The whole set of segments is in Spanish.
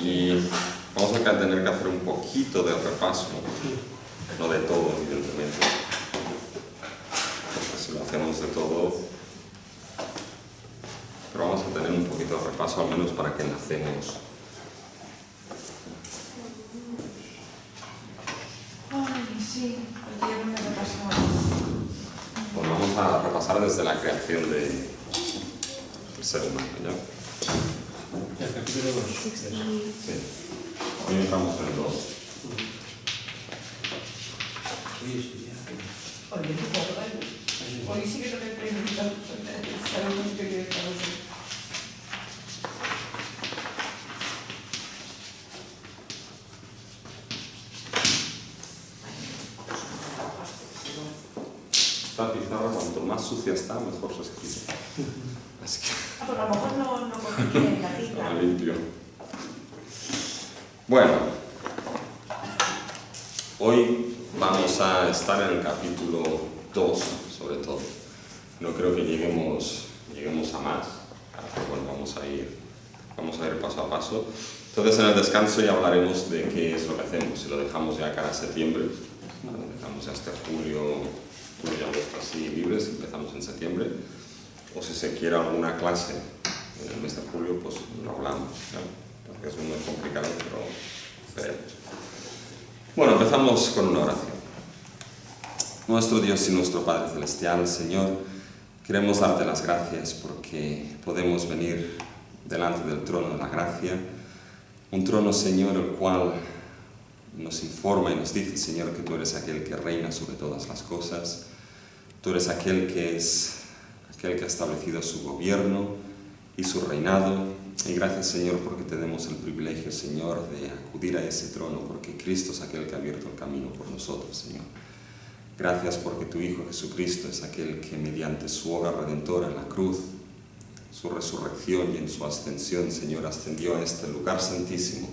y vamos a tener que hacer un poquito de repaso, no de todo, evidentemente, porque si lo hacemos de todo, pero vamos a tener un poquito de repaso, al menos para que nacemos. Ay, sí, ayer me repasaba. Pues vamos a repasar desde la creación del ser humano, ¿ya? El capítulo 2. Sí. Hoy estamos en el 2. Oye, qué poco, ¿eh? Hoy sí que no me he preguntado. Sabemos que estamos en... Esta pizarra, cuanto más sucia está, mejor se escribe. Así que Pues a lo mejor no cogí la tinta. la limpio. Bueno, hoy vamos a estar en el capítulo 2, sobre todo. No creo que lleguemos a más, pero bueno, vamos a ir paso a paso. Entonces en el descanso ya hablaremos de qué es lo que hacemos, si lo dejamos ya cara a septiembre, lo dejamos ya hasta julio y agosto así libres, empezamos en septiembre, o si se quiere alguna clase en el mes de julio, pues lo hablamos, ¿no? Porque es muy complicado, pero veremos. Bueno, empezamos con una oración. Nuestro Dios y nuestro Padre Celestial, Señor, queremos darte las gracias porque podemos venir delante del trono de la gracia, un trono, Señor, el cual nos informa y nos dice, Señor, que tú eres aquel que reina sobre todas las cosas, tú eres aquel que ha establecido su gobierno y su reinado, y gracias, Señor, porque tenemos el privilegio, Señor, de acudir a ese trono, porque Cristo es aquel que ha abierto el camino por nosotros, Señor. Gracias porque tu Hijo Jesucristo es aquel que mediante su obra redentora en la cruz, su resurrección y en su ascensión, Señor, ascendió a este lugar santísimo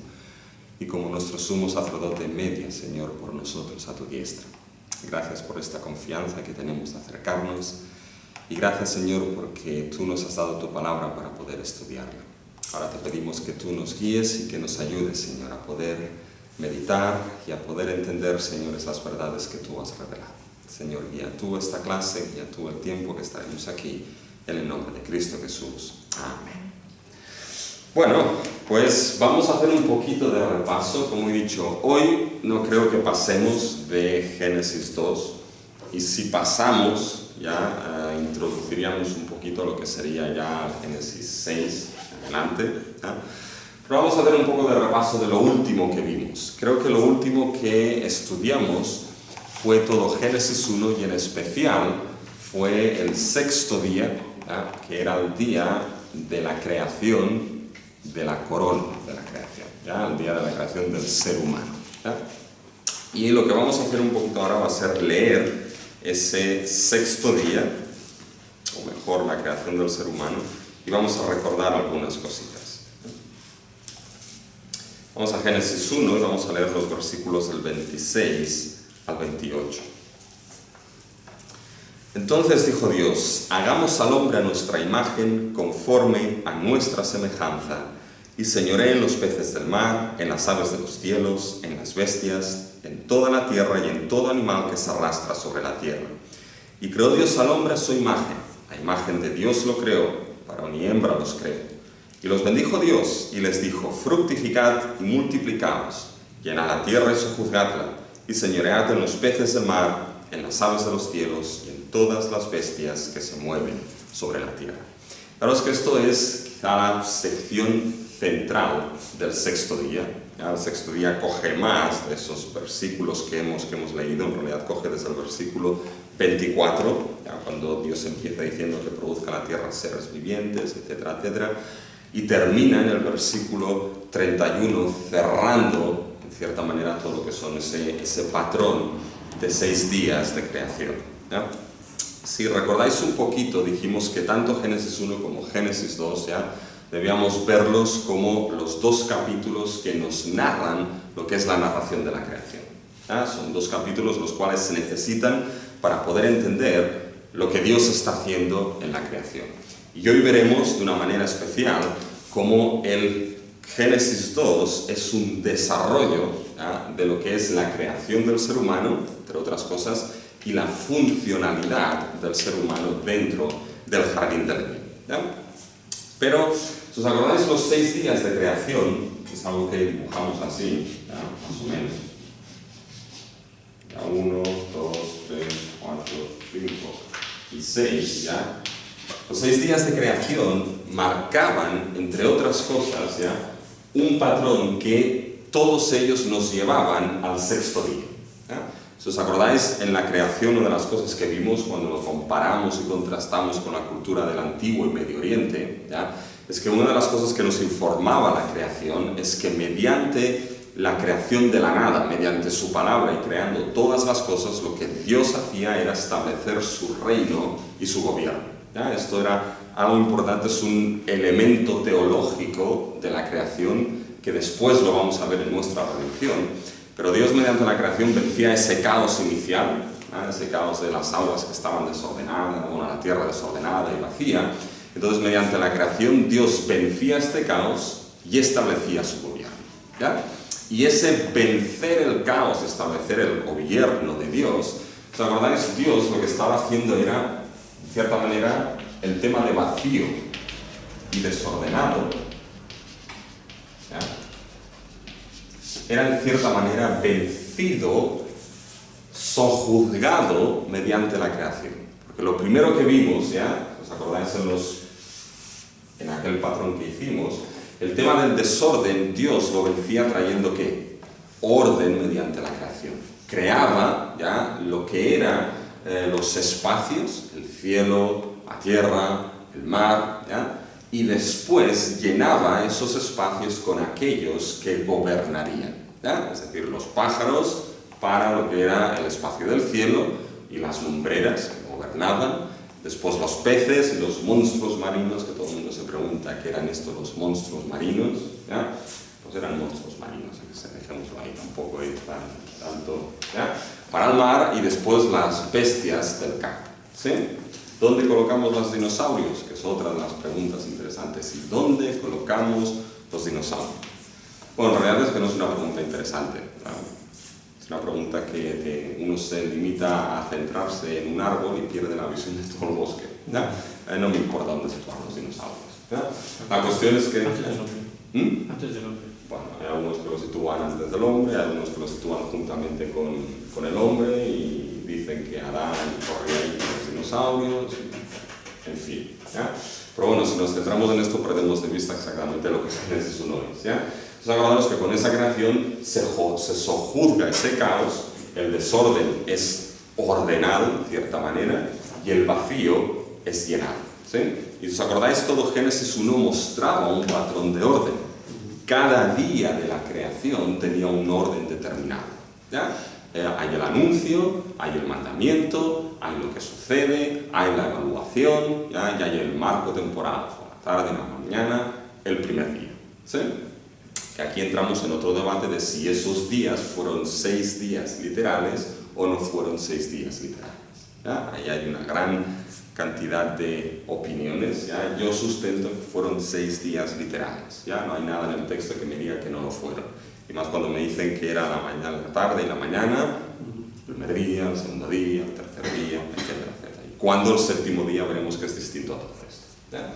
y como nuestro sumo sacerdote media, Señor, por nosotros a tu diestra. Gracias por esta confianza que tenemos de acercarnos y gracias, Señor, porque tú nos has dado tu palabra para poder estudiarla. Ahora te pedimos que tú nos guíes y que nos ayudes, Señor, a poder meditar y a poder entender, Señor, esas verdades que tú has revelado. Señor, guía tú esta clase, guía tú el tiempo que estaremos aquí, en el nombre de Cristo Jesús. Amén. Bueno, pues vamos a hacer un poquito de repaso. Como he dicho, hoy no creo que pasemos de Génesis 2 y si pasamos ya introduciríamos un poquito lo que sería ya Génesis 6 adelante, ¿ya? Pero vamos a hacer un poco de repaso de lo último que vimos. Creo que lo último que estudiamos fue todo Génesis 1 y en especial fue el sexto día, ¿ya? Que era el día de la creación de la corona de la creación, ¿ya? El día de la creación del ser humano, ¿ya? Y lo que vamos a hacer un poquito ahora va a ser leer ese sexto día, o mejor, la creación del ser humano, y vamos a recordar algunas cositas. Vamos a Génesis 1 y vamos a leer los versículos del 26 al 28. Entonces dijo Dios, hagamos al hombre a nuestra imagen, conforme a nuestra semejanza, y señoree en los peces del mar, en las aves de los cielos, en las bestias, en toda la tierra y en todo animal que se arrastra sobre la tierra. Y creó Dios al hombre a su imagen, a imagen de Dios lo creó, varón y hembra los creó. Y los bendijo Dios, y les dijo, fructificad y multiplicaos, llenad la tierra y sojuzgadla, y señoread en los peces del mar, en las aves de los cielos, y en todas las bestias que se mueven sobre la tierra. Claro, es que esto es quizá la sección central del sexto día. ¿Ya? El sexto día coge más de esos versículos que hemos leído, en realidad coge desde el versículo 24, ¿ya? Cuando Dios empieza diciendo que produzca la tierra seres vivientes, etcétera, etcétera, y termina en el versículo 31, cerrando, en cierta manera, todo lo que son ese patrón de 6 días de creación, ¿ya? Si recordáis un poquito, dijimos que tanto Génesis 1 como Génesis 2, ¿ya? Debíamos verlos como los 2 capítulos que nos narran lo que es la narración de la creación, ¿ya? Son 2 capítulos los cuales se necesitan para poder entender lo que Dios está haciendo en la creación. Y hoy veremos de una manera especial cómo el Génesis 2 es un desarrollo, ¿ya?, de lo que es la creación del ser humano, entre otras cosas, y la funcionalidad del ser humano dentro del jardín del Edén, ¿ya? Pero, si os acordáis, los 6 días de creación, es algo que dibujamos así, ¿ya?, más o menos. 1, 2, 3, 4, 5 y 6, ¿ya? Los 6 días de creación marcaban, entre otras cosas, ¿ya?, un patrón que todos ellos nos llevaban al 6.º día, ¿ya? Si os acordáis, en la creación, una de las cosas que vimos cuando lo comparamos y contrastamos con la cultura del Antiguo y Medio Oriente, ¿ya?, es que una de las cosas que nos informaba la creación es que mediante la creación de la nada, mediante su palabra y creando todas las cosas, lo que Dios hacía era establecer su reino y su gobierno, ¿ya? Esto era algo importante, es un elemento teológico de la creación que después lo vamos a ver en nuestra religión. Pero Dios, mediante la creación, vencía ese caos inicial, ¿no?, ese caos de las aguas que estaban desordenadas, la tierra desordenada y vacía. Entonces, mediante la creación, Dios vencía este caos y establecía su gobierno, ¿ya? Y ese vencer el caos, establecer el gobierno de Dios, ¿os acordáis? Dios lo que estaba haciendo era, en cierta manera, el tema de vacío y desordenado, ¿ya?, era en cierta manera vencido, sojuzgado mediante la creación. Porque lo primero que vimos, ¿ya?, ¿os acordáis en aquel patrón que hicimos? El tema del desorden, Dios lo vencía trayendo ¿qué? Orden mediante la creación. Creaba, ¿ya?, lo que eran los espacios, el cielo, la tierra, el mar, ¿ya?, y después llenaba esos espacios con aquellos que gobernarían, ¿ya?, es decir, los pájaros para lo que era el espacio del cielo y las lumbreras que gobernaban, después los peces y los monstruos marinos, que todo el mundo se pregunta qué eran estos los monstruos marinos, ¿ya?, pues eran monstruos marinos, dejémoslo ahí, tampoco ir tanto, ¿ya?, para el mar, y después las bestias del campo, ¿sí? ¿Dónde colocamos los dinosaurios? Que es otra de las preguntas interesantes. ¿Y dónde colocamos los dinosaurios? Bueno, en realidad es que no es una pregunta interesante, ¿no? Es una pregunta que uno se limita a centrarse en un árbol y pierde la visión de todo el bosque, ¿no? No me importa dónde situar los dinosaurios, ¿no? La cuestión es que... Antes del hombre. Antes del hombre. Bueno, hay algunos que lo sitúan antes del hombre, hay algunos que lo sitúan juntamente con el hombre y dicen que Adán corría ahí con los dinosaurios, en fin, ¿ya? Pero bueno, si nos centramos en esto perdemos de vista exactamente lo que Génesis 1 es, ¿ya? Entonces acordamos que con esa creación se sojuzga ese caos, el desorden es ordenado en cierta manera y el vacío es llenado, ¿sí? Y os acordáis, todo Génesis 1 mostraba un patrón de orden. Cada día de la creación tenía un orden determinado, ¿ya? Hay el anuncio, hay el mandamiento, hay lo que sucede, hay la evaluación, ¿ya? Y hay el marco temporal, la tarde, la mañana, el primer día, ¿sí? Que aquí entramos en otro debate de si esos días fueron 6 días literales o no fueron 6 días literales, ¿ya? Ahí hay una gran cantidad de opiniones, ¿ya? Yo sustento que fueron 6 días literales, ¿ya? No hay nada en el texto que me diga que no lo fueron. Y más cuando me dicen que era la mañana, la tarde y la mañana, el primer día, el segundo día, el tercer día, etcétera, etcétera. Y cuando el 7.º día veremos que es distinto a todo esto, ¿ya?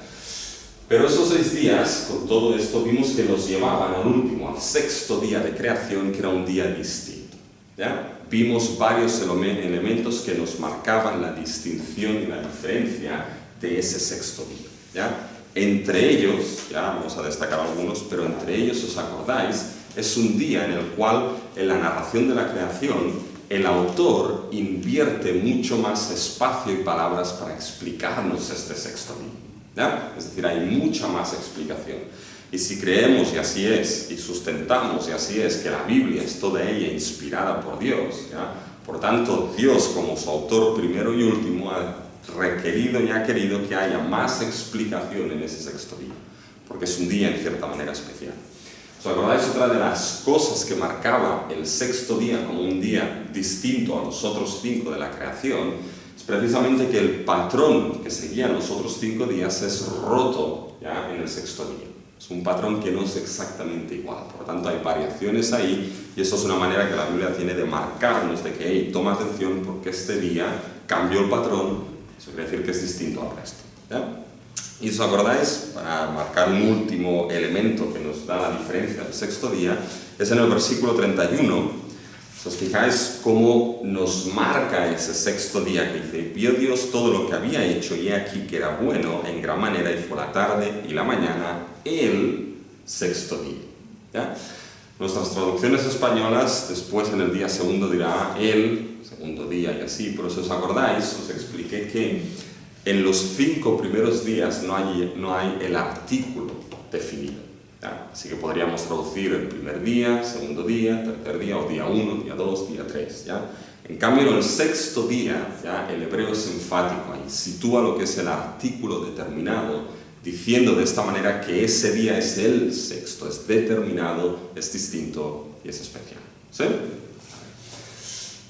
Pero esos 6 días, con todo esto, vimos que nos llevaban al último, al 6.º día de creación, que era un día distinto, ¿ya? Vimos varios elementos que nos marcaban la distinción y la diferencia de ese 6.º día, ¿ya? Entre ellos, ya vamos a destacar algunos, pero entre ellos, ¿os acordáis? Es un día en el cual, en la narración de la creación, el autor invierte mucho más espacio y palabras para explicarnos este 6.º día, ¿ya? Es decir, hay mucha más explicación. Y si creemos, y así es, y sustentamos, y así es, que la Biblia es toda ella inspirada por Dios, ¿ya? Por tanto, Dios, como su autor primero y último, ha requerido y ha querido que haya más explicación en ese 6.º día, porque es un día en cierta manera especial. ¿Os acordáis? Otra de las cosas que marcaba el 6.º día como un día distinto a los otros 5 de la creación es precisamente que el patrón que seguían los otros 5 días es roto, ¿ya?, en el 6.º día. Es un patrón que no es exactamente igual, por lo tanto hay variaciones ahí y eso es una manera que la Biblia tiene de marcarnos de que, hey, toma atención porque este día cambió el patrón, eso quiere decir que es distinto al resto. ¿Ya? Y os acordáis, para marcar un último elemento que nos da la diferencia del sexto día, es en el versículo 31. Si os fijáis cómo nos marca ese sexto día que dice, vio Dios todo lo que había hecho y he aquí que era bueno en gran manera y fue la tarde y la mañana el sexto día. ¿Ya? Nuestras traducciones españolas después en el día segundo dirá el segundo día y así, pero si os acordáis, os expliqué que en los 5 primeros días no hay el artículo definido. ¿Ya? Así que podríamos traducir el primer día, segundo día, tercer día, o día 1, día 2, día 3. ¿Ya? En cambio, en el sexto día, ¿ya? El hebreo es enfático ahí, sitúa lo que es el artículo determinado, diciendo de esta manera que ese día es el sexto, es determinado, es distinto y es especial. ¿Sí?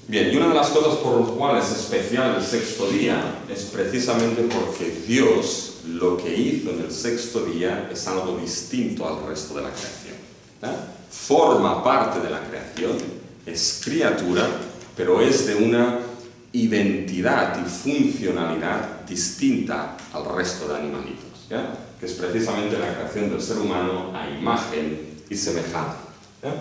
Bien, y una de las cosas por las cuales es especial el sexto día es precisamente porque Dios lo que hizo en el sexto día es algo distinto al resto de la creación. ¿Ya? Forma parte de la creación, es criatura, pero es de una identidad y funcionalidad distinta al resto de animalitos, ¿ya? Que es precisamente la creación del ser humano a imagen y semejanza. ¿Ya?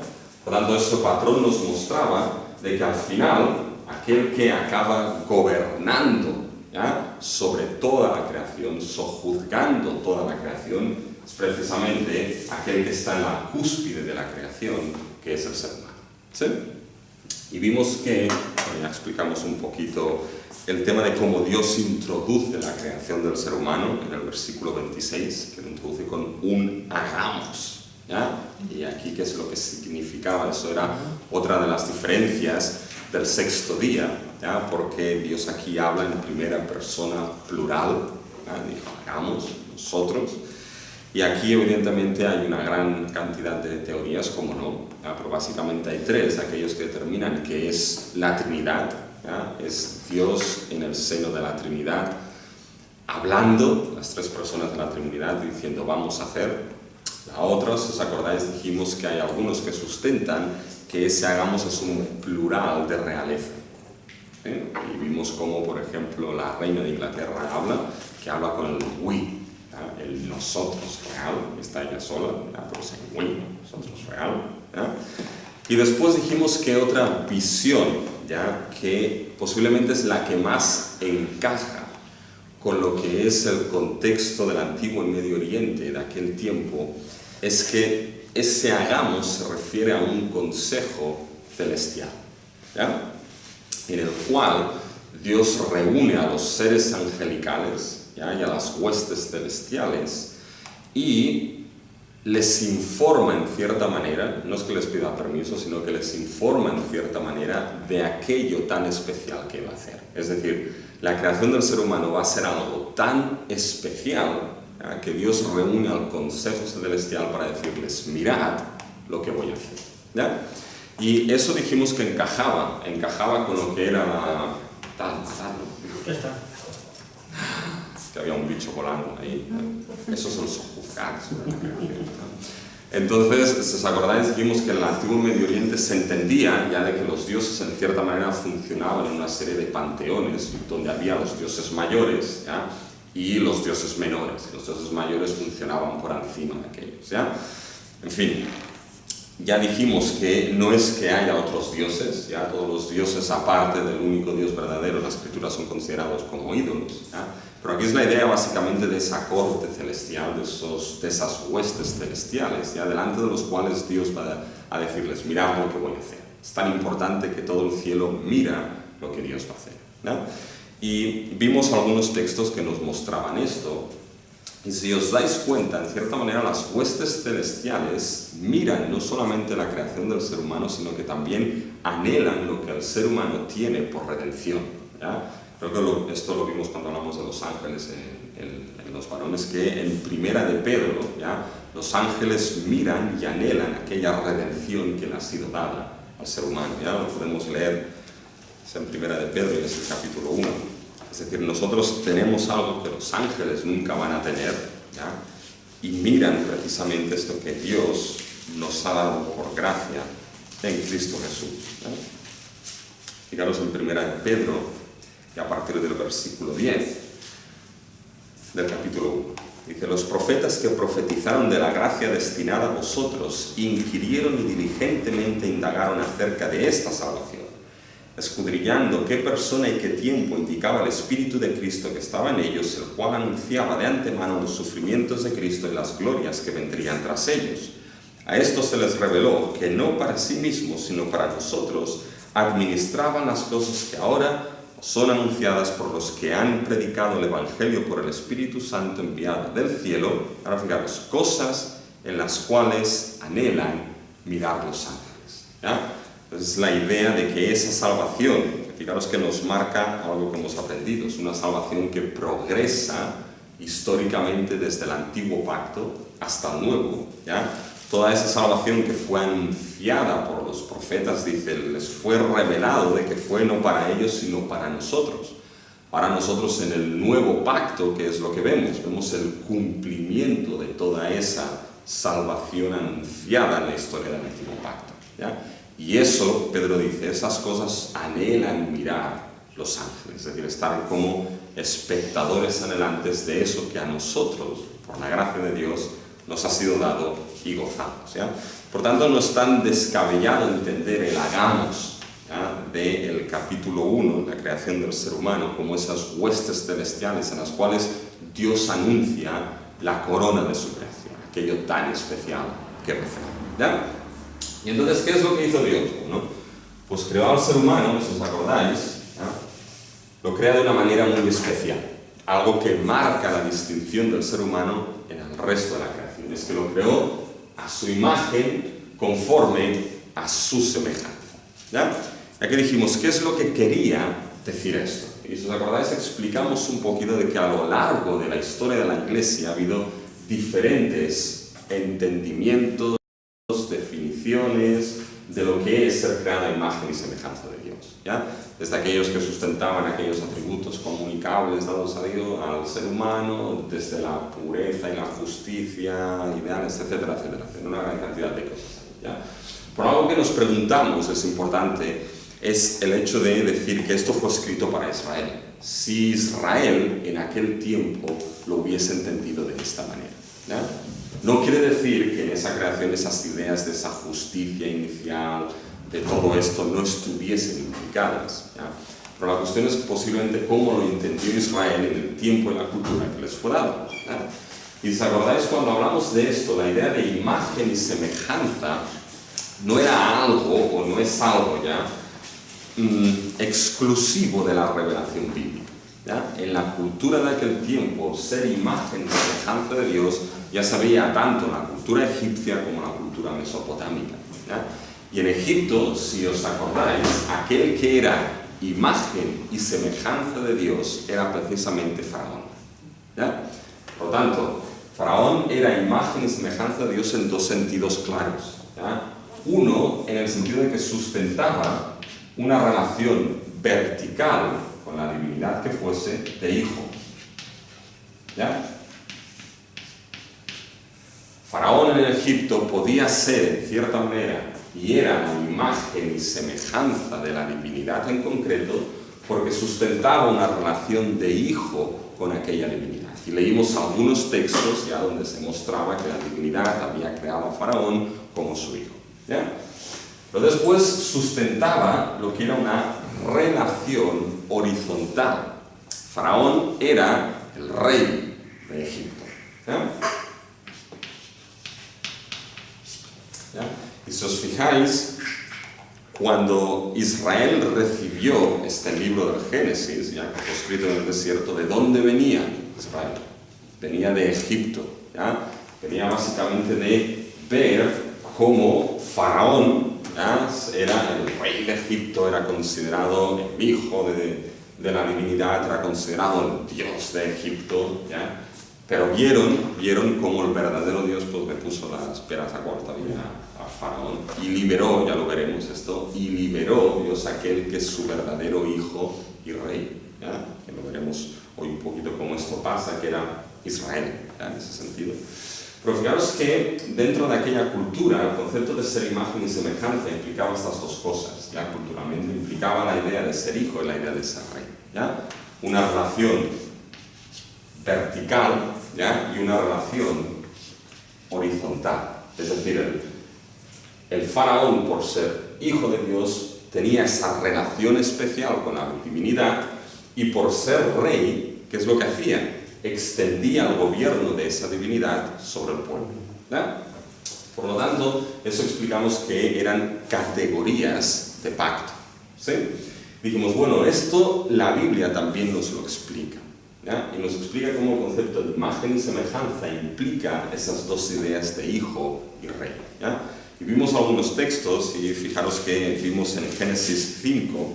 Por tanto, este patrón nos mostraba de que al final, aquel que acaba gobernando, ¿ya? Sobre toda la creación, sojuzgando toda la creación, es precisamente aquel que está en la cúspide de la creación, que es el ser humano. ¿Sí? Y vimos que, ya explicamos un poquito el tema de cómo Dios introduce la creación del ser humano en el versículo 26, que lo introduce con un hagamos. ¿Ya? Y aquí, ¿qué es lo que significaba? Eso era otra de las diferencias del sexto día, ¿ya? Porque Dios aquí habla en primera persona plural, ¿ya? Dijo, hagamos, nosotros. Y aquí, evidentemente, hay una gran cantidad de teorías, como no, ¿ya? Pero básicamente hay 3, aquellos que determinan que es la Trinidad, ¿ya? Es Dios en el seno de la Trinidad, hablando, las 3 personas de la Trinidad, diciendo, vamos a hacer. La otra, si os acordáis, dijimos que hay algunos que sustentan que ese hagamos es un plural de realeza. ¿Sí? Y vimos cómo, por ejemplo, la reina de Inglaterra habla con el we, ¿ya? El nosotros real, está ella sola, ¿ya? Pero es en we, nosotros real. ¿Ya? Y después dijimos que otra visión, ¿ya? Que posiblemente es la que más encaja con lo que es el contexto del antiguo Medio Oriente de aquel tiempo, es que ese hagamos se refiere a un consejo celestial, ¿ya? En el cual Dios reúne a los seres angelicales, ¿ya? Y a las huestes celestiales y les informa en cierta manera, no es que les pida permiso, sino que les informa en cierta manera de aquello tan especial que va a hacer. Es decir, la creación del ser humano va a ser algo tan especial, ¿ya? Que Dios reúne al consejo celestial para decirles, mirad lo que voy a hacer, ¿ya? Y eso dijimos que encajaba con lo que era la... Ya está. Que había un bicho volando ahí, ¿no? Eso es el sojuzgar sobre la creación, ¿no? Entonces, si os acordáis, dijimos que en el antiguo Medio Oriente se entendía ya de que los dioses en cierta manera funcionaban en una serie de panteones donde había los dioses mayores, ¿ya? Y los dioses menores. Los dioses mayores funcionaban por encima de aquellos, ¿ya? En fin, ya dijimos que no es que haya otros dioses, ¿ya? Todos los dioses aparte del único Dios verdadero en la Escritura son considerados como ídolos, ¿ya? Pero aquí es la idea básicamente de esa corte celestial, de esas huestes celestiales, ¿ya? Delante de los cuales Dios va a decirles, mirad lo que voy a hacer. Es tan importante que todo el cielo mira lo que Dios va a hacer, ¿ya? Y vimos algunos textos que nos mostraban esto. Y si os dais cuenta, en cierta manera las huestes celestiales miran no solamente la creación del ser humano, sino que también anhelan lo que el ser humano tiene por redención, ¿ya? Creo que esto lo vimos cuando hablamos de los ángeles en los varones, que en Primera de Pedro, ¿ya? Los ángeles miran y anhelan aquella redención que le ha sido dada al ser humano, ¿ya? Lo podemos leer en Primera de Pedro, y es el capítulo 1. Es decir, nosotros tenemos algo que los ángeles nunca van a tener, ¿ya? y miran precisamente esto que Dios nos ha dado por gracia en Cristo Jesús, ¿no? Fijaros en 1 de Pedro, y a partir del versículo 10 del capítulo 1. Dice: los profetas que profetizaron de la gracia destinada a vosotros inquirieron y diligentemente indagaron acerca de esta salvación, escudriñando qué persona y qué tiempo indicaba el Espíritu de Cristo que estaba en ellos, el cual anunciaba de antemano los sufrimientos de Cristo y las glorias que vendrían tras ellos. A esto se les reveló que no para sí mismos, sino para nosotros, administraban las cosas que ahora son anunciadas por los que han predicado el Evangelio por el Espíritu Santo enviado del cielo. Ahora fijaros, cosas en las cuales anhelan mirar los ángeles, ¿ya? Entonces la idea de que esa salvación, fijaros que nos marca algo que hemos aprendido, es una salvación que progresa históricamente desde el antiguo pacto hasta el nuevo, ¿ya? Toda esa salvación que fue anunciada por los profetas, dice, les fue revelado de que fue no para ellos, sino para nosotros. Para nosotros en el nuevo pacto, que es lo que vemos, vemos el cumplimiento de toda esa salvación anunciada en la historia del antiguo pacto, ¿ya? Y eso, Pedro dice, esas cosas anhelan mirar los ángeles, es decir, estar como espectadores anhelantes de eso que a nosotros, por la gracia de Dios, nos ha sido dado y gozamos, ¿ya? Por tanto, no es tan descabellado entender el hagamos, ¿ya?, del capítulo 1, la creación del ser humano, como esas huestes celestiales en las cuales Dios anuncia la corona de su creación, aquello tan especial que recibe, ¿ya? Y entonces, ¿qué es lo que hizo Dios? Bueno, pues creó al ser humano, si os acordáis, ¿ya?, lo crea de una manera muy especial, algo que marca la distinción del ser humano en el resto de la creación. Es que lo creó a su imagen, conforme a su semejanza, ¿ya? Ya que dijimos, ¿qué es lo que quería decir esto? Y si os acordáis, explicamos un poquito de que a lo largo de la historia de la Iglesia ha habido diferentes entendimientos, definiciones de lo que es ser creado a imagen y semejanza de Dios, ¿ya? Desde aquellos que sustentaban aquellos atributos comunicables dados a Dios, al ser humano, desde la pureza y la justicia, ideales, etcétera, etcétera, una gran cantidad de cosas, ¿ya? Por algo que nos preguntamos, es importante, es el hecho de decir que esto fue escrito para Israel. Si Israel en aquel tiempo lo hubiese entendido de esta manera, ¿ya? No quiere decir que en esa creación esas ideas de esa justicia inicial, de todo esto, no estuviesen implicadas, ¿ya? Pero la cuestión es posiblemente cómo lo entendió Israel en el tiempo y la cultura que les fue dado, ¿ya? Y si acordáis, cuando hablamos de esto, la idea de imagen y semejanza no era algo, o no es algo ya, exclusivo de la revelación bíblica, ¿ya? En la cultura de aquel tiempo, ser imagen y semejanza de Dios ya se veía tanto en la cultura egipcia como en la cultura mesopotámica, ¿ya? Y en Egipto, si os acordáis, aquel que era imagen y semejanza de Dios era precisamente Faraón, ¿ya? Por lo tanto, Faraón era imagen y semejanza de Dios en dos sentidos claros, ¿ya? Uno, en el sentido de que sustentaba una relación vertical con la divinidad que fuese de hijo, ¿ya? Faraón en Egipto podía ser, en cierta manera, y era la imagen y semejanza de la divinidad en concreto, porque sustentaba una relación de hijo con aquella divinidad. Y leímos algunos textos ya donde se mostraba que la divinidad había creado a Faraón como su hijo, ¿ya? Pero después sustentaba lo que era una relación horizontal. Faraón era el rey de Egipto, ¿ya? ¿Ya? Y si os fijáis, cuando Israel recibió este libro del Génesis, ya que fue escrito en el desierto, ¿de dónde venía Israel? Venía de Egipto, ¿ya? Venía básicamente de ver cómo Faraón, ¿ya?, era el rey de Egipto, era considerado el hijo de la divinidad, era considerado el dios de Egipto, ¿ya? Pero vieron cómo el verdadero Dios pues le puso las peras a corta a Faraón y liberó, ya lo veremos esto, y liberó Dios aquel que es su verdadero hijo y rey, ¿ya? Que lo veremos hoy un poquito cómo esto pasa, que era Israel, ¿ya?, en ese sentido. Pero fijaros que dentro de aquella cultura el concepto de ser imagen y semejanza implicaba estas dos cosas, ¿ya? Culturalmente implicaba la idea de ser hijo y la idea de ser rey, ¿ya? Una relación vertical, ¿ya? Y una relación horizontal. Es decir, el faraón, por ser hijo de Dios, tenía esa relación especial con la divinidad, y por ser rey, ¿qué es lo que hacía? Extendía el gobierno de esa divinidad sobre el pueblo, ¿ya? Por lo tanto, eso explicamos que eran categorías de pacto, ¿sí? Dijimos, bueno, esto la Biblia también nos lo explica, ¿ya? Y nos explica cómo el concepto de imagen y semejanza implica esas dos ideas de hijo y rey, ¿ya? Y vimos algunos textos, y fijaros que vimos en Génesis 5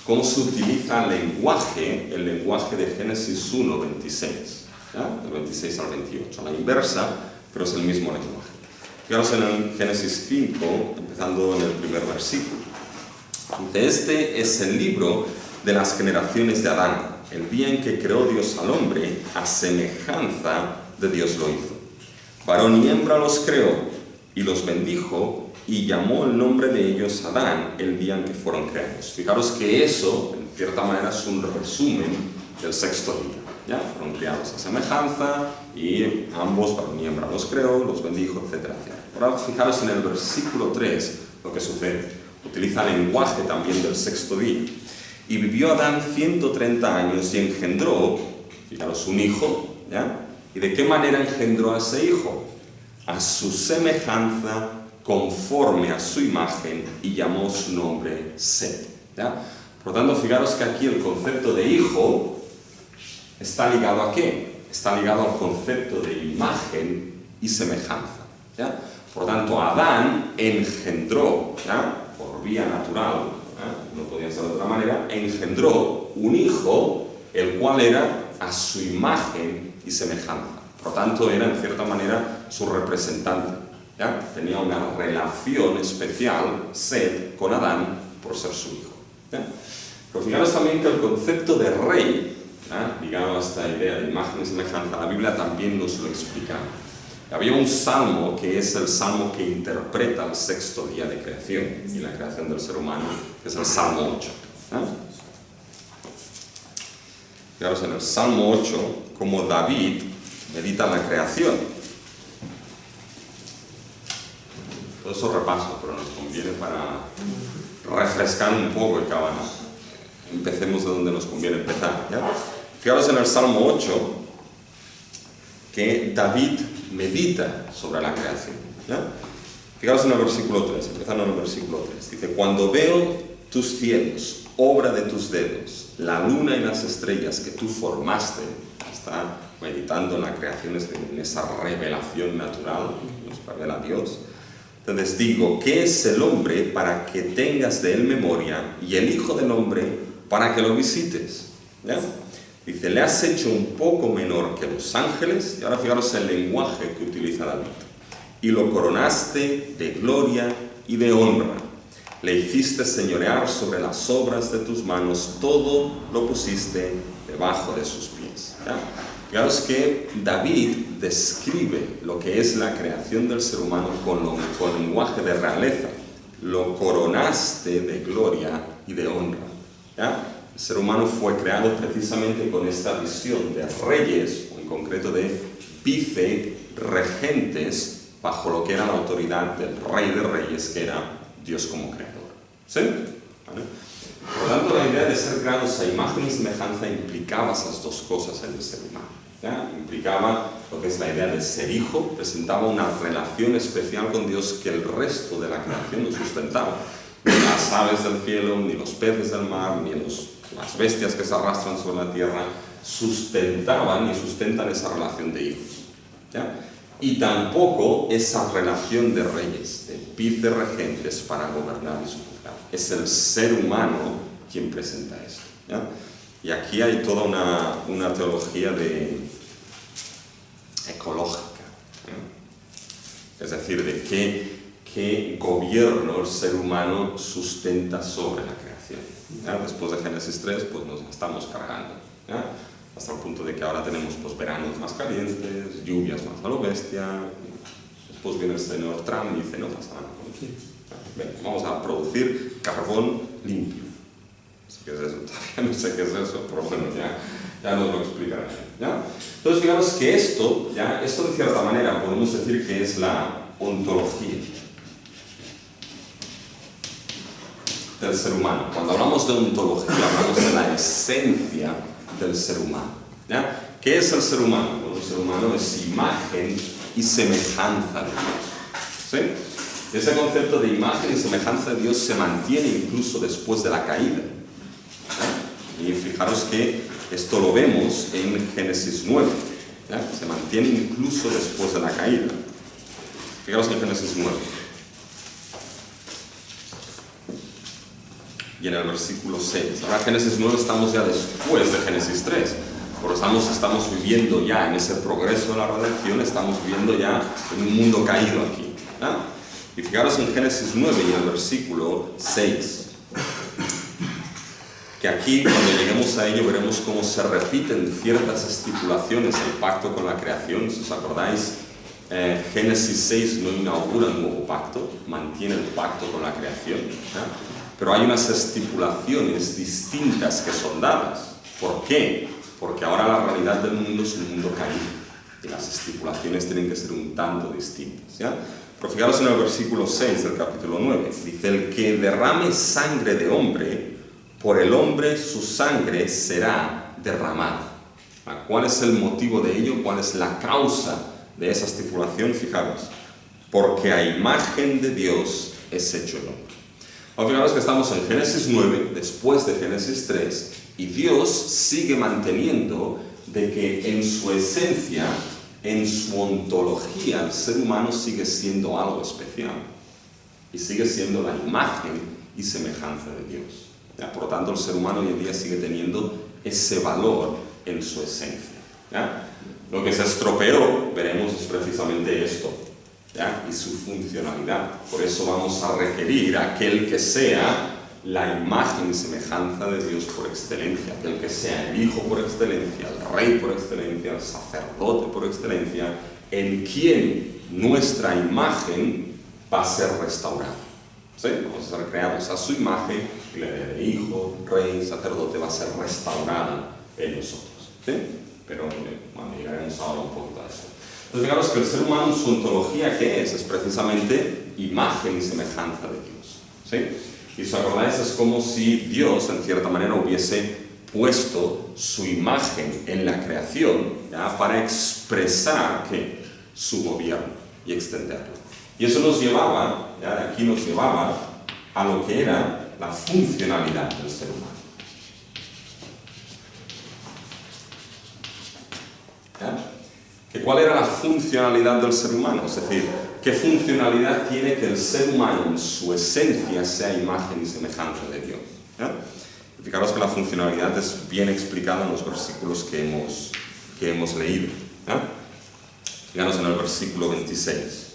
cómo se utiliza el lenguaje de Génesis 1, 26, ¿ya? Del 26 al 28, a la inversa, pero es el mismo lenguaje. Fijaros en el Génesis 5, empezando en el primer versículo. Dice, este es el libro de las generaciones de Adán, el día en que creó Dios al hombre, a semejanza de Dios lo hizo. Varón y hembra los creó, y los bendijo, y llamó el nombre de ellos Adán el día en que fueron creados. Fijaros que eso, en cierta manera, es un resumen del sexto día, ¿ya? Fueron creados a semejanza, y ambos, varón y hembra, los creó, los bendijo, etcétera, etcétera. Ahora fijaros en el versículo 3 lo que sucede. Utiliza el lenguaje también del sexto día. Y vivió Adán 130 años y engendró, fijaros, un hijo, ¿ya? ¿Y de qué manera engendró a ese hijo? A su semejanza, conforme a su imagen, y llamó su nombre Set, ¿ya? Por lo tanto, fijaros que aquí el concepto de hijo está ligado ¿a qué? Está ligado al concepto de imagen y semejanza, ¿ya? Por lo tanto, Adán engendró, ¿ya? Por vía natural, ¿ya? No podía ser de otra manera, engendró un hijo, el cual era a su imagen y semejanza. Por lo tanto, era en cierta manera su representante, ¿ya? Tenía una relación especial, Set, con Adán por ser su hijo, ¿ya? Pero fijaros también que el concepto de rey, ¿ya? Ligado a esta idea de imagen y semejanza, la Biblia también nos lo explica. Había un salmo que es el salmo que interpreta el sexto día de creación y la creación del ser humano, que es el Salmo 8, ¿ya? Fijaros en el Salmo 8, como David medita la creación. Todo eso repaso, pero nos conviene para refrescar un poco y acabar. Empecemos de donde nos conviene empezar, ¿ya? Fijaros en el Salmo 8 que David medita sobre la creación, ¿ya? Fijaros en el versículo 3, empezando en el versículo 3. Dice, cuando veo tus cielos, obra de tus dedos, la luna y las estrellas que tú formaste, está meditando en la creación, en esa revelación natural que nos revela Dios. Entonces digo, ¿qué es el hombre para que tengas de él memoria, y el hijo del hombre para que lo visites? ¿Ya? Dice, le has hecho un poco menor que los ángeles, y ahora fijaros el lenguaje que utiliza David, y lo coronaste de gloria y de honra. Le hiciste señorear sobre las obras de tus manos, todo lo pusiste debajo de sus pies. ¿Ya? Fijaros que David describe lo que es la creación del ser humano con lenguaje de realeza. Lo coronaste de gloria y de honra, ¿ya? El ser humano fue creado precisamente con esta visión de reyes, o en concreto de vicerregentes, bajo lo que era la autoridad del rey de reyes, que era Dios como creador. ¿Sí? ¿Vale? Por lo tanto, la idea de ser creados a imagen y semejanza implicaba esas dos cosas en el ser humano, ¿ya? Implicaba lo que es la idea de ser hijo, presentaba una relación especial con Dios que el resto de la creación no sustentaba. Ni las aves del cielo, ni los peces del mar, ni las bestias que se arrastran sobre la tierra sustentaban y sustentan esa relación de hijos, ¿ya? Y tampoco esa relación de reyes, de vicerregentes para gobernar y sujuzgar. Es el ser humano quien presenta esto, ¿ya? Y aquí hay toda una teología ecológica, ¿ya? Es decir, de qué gobierno el ser humano sustenta sobre la creación, ¿ya? Después de Génesis 3, pues nos estamos cargando, ¿ya? hasta el punto de que ahora tenemos pues, veranos más calientes, lluvias más a lo bestia. Después viene el señor Trump y dice, no pasa nada. Bien, vamos a producir carbón limpio. No sé qué es eso, todavía no sé qué es eso, pero bueno, ya nos lo explicaré. ¿Ya? Entonces, digamos que esto de cierta manera podemos decir que es la ontología del ser humano. Cuando hablamos de ontología, hablamos de la esencia del ser humano. ¿Ya? ¿Qué es el ser humano? Bueno, el ser humano es imagen y semejanza de Dios. ¿Sí? Ese concepto de imagen y semejanza de Dios se mantiene incluso después de la caída. ¿Ya? Y fijaros que esto lo vemos en Génesis 9. ¿Ya? Se mantiene incluso después de la caída. Fijaros en Génesis 9. Y en el versículo 6. Ahora Génesis 9 estamos ya después de Génesis 3. Por eso estamos viviendo ya en ese progreso de la redención, estamos viviendo ya en un mundo caído aquí. ¿Ya? Y fijaros en Génesis 9 y en el versículo 6. Que aquí, cuando lleguemos a ello, veremos cómo se repiten ciertas estipulaciones del pacto con la creación. Si os acordáis, Génesis 6 no inaugura un nuevo pacto, mantiene el pacto con la creación. ¿Ya? Pero hay unas estipulaciones distintas que son dadas. ¿Por qué? Porque ahora la realidad del mundo es un mundo caído. Y las estipulaciones tienen que ser un tanto distintas. ¿Ya? Pero fijaros en el versículo 6 del capítulo 9. Dice, el que derrame sangre de hombre, por el hombre su sangre será derramada. ¿Cuál es el motivo de ello? ¿Cuál es la causa de esa estipulación? Fijaros. Porque a imagen de Dios es hecho el hombre. Ahora fijaros que estamos en Génesis 9, después de Génesis 3, y Dios sigue manteniendo de que en su esencia, en su ontología, el ser humano sigue siendo algo especial. Y sigue siendo la imagen y semejanza de Dios. ¿Ya? Por lo tanto, el ser humano hoy en día sigue teniendo ese valor en su esencia. ¿Ya? Lo que se estropeó, veremos, es precisamente esto. ¿Ya? Y su funcionalidad. Por eso vamos a requerir a aquel que sea la imagen y semejanza de Dios por excelencia, aquel que sea el Hijo por excelencia, el Rey por excelencia, el sacerdote por excelencia, en quien nuestra imagen va a ser restaurada. ¿Sí? Vamos a ser creados a su imagen y la idea de Hijo, Rey, sacerdote va a ser restaurada en nosotros. ¿Sí? Pero bueno, llegaremos ahora un poquito a eso. Entonces, fijaros que el ser humano, su ontología, ¿qué es? Es precisamente imagen y semejanza de Dios. ¿Sí? Y si os acordáis, es como si Dios, en cierta manera, hubiese puesto su imagen en la creación, ¿ya? Para expresar ¿qué? Su gobierno y extenderlo. Y eso nos llevaba, ¿ya? De aquí nos llevaba a lo que era la funcionalidad del ser humano. ¿Ya? ¿Cuál era la funcionalidad del ser humano? Es decir, ¿qué funcionalidad tiene que el ser humano en su esencia sea imagen y semejanza de Dios? ¿Ya? Fijaros que la funcionalidad es bien explicada en los versículos que hemos leído. ¿Ya? Fijaros en el versículo 26.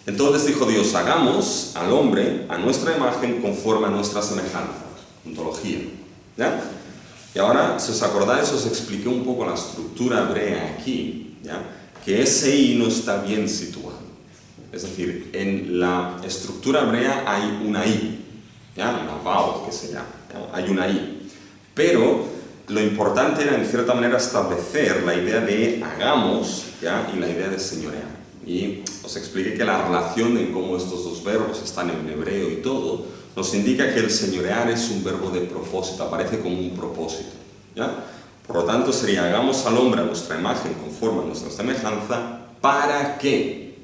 Entonces dijo Dios, hagamos al hombre a nuestra imagen conforme a nuestra semejanza. Ontología. ¿Ya? Y ahora, si os acordáis, os expliqué un poco la estructura hebrea aquí, ¿ya? Que ese i no está bien situado. Es decir, en la estructura hebrea hay una i, ¿ya? Una vowel que se llama, ¿ya? Hay una i. Pero lo importante era, en cierta manera, establecer la idea de hagamos, ¿ya? Y la idea de señorear. Y os expliqué que la relación en cómo estos dos verbos están en hebreo y todo, nos indica que el señorear es un verbo de propósito, aparece como un propósito. ¿Ya? Por lo tanto, sería hagamos al hombre a nuestra imagen conforme a nuestra semejanza, para que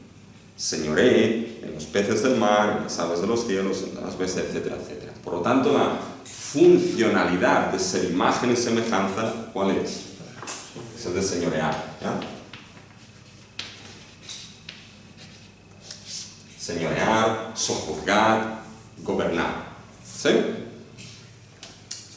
señoree en los peces del mar, en las aves de los cielos, en las bestias, etcétera, etcétera. Por lo tanto, la funcionalidad de ser imagen y semejanza, ¿cuál es? Es el de señorear. ¿Ya? Señorear, sojuzgar, gobernar. ¿Sí?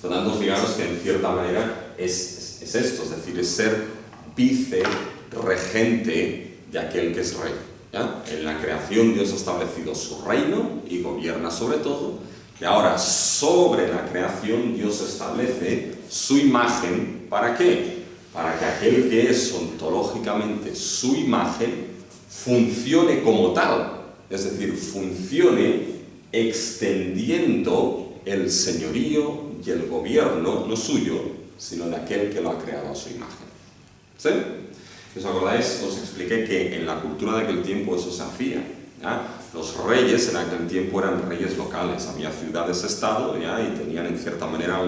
Por lo tanto, fijaros que en cierta manera es esto, es decir, es ser vicerregente de aquel que es rey. ¿ya? En la creación Dios ha establecido su reino y gobierna sobre todo, y ahora sobre la creación Dios establece su imagen. ¿Para qué? Para que aquel que es ontológicamente su imagen funcione como tal, es decir, funcione extendiendo el señorío y el gobierno, no suyo, sino de aquel que lo ha creado a su imagen. ¿Sí? ¿Os acordáis? Os expliqué que en la cultura de aquel tiempo eso se hacía, ¿ya? Los reyes en aquel tiempo eran reyes locales, había ciudades-estado, ¿ya? Y tenían en cierta manera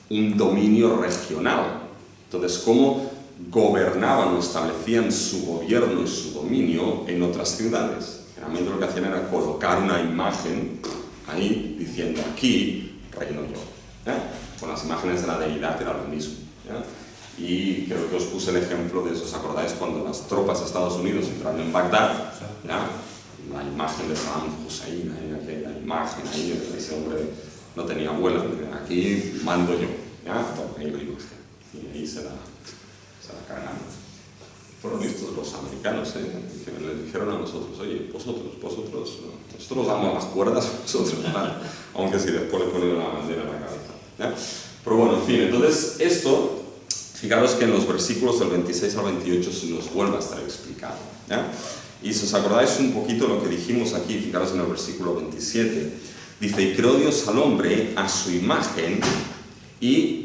un dominio regional. Entonces, ¿cómo gobernaban o establecían su gobierno y su dominio en otras ciudades? Generalmente lo que hacían era colocar una imagen ahí diciendo aquí reino yo, ¿ya? Con las imágenes de la deidad era lo mismo, ¿ya? Y creo que os puse el ejemplo de eso, ¿os acordáis? Cuando las tropas de Estados Unidos entraron en Bagdad, ¿ya? La imagen de Saddam Hussein, aquella imagen ahí, ese hombre no tenía abuela, aquí mando yo, ¿ya? Ahí la imagen, y ahí se la cargaron. Fueron estos los americanos, que les dijeron a nosotros, oye, vosotros, nosotros damos las cuerdas, vosotros, ¿vale? Aunque si después le ponen la bandera en la cabeza, ¿ya? Pero bueno, en fin, entonces esto, fijaros que en los versículos del 26 al 28 se nos vuelve a estar explicado, ¿ya? Y si os acordáis un poquito lo que dijimos aquí, fijaros en el versículo 27, dice, y creó Dios al hombre a su imagen, y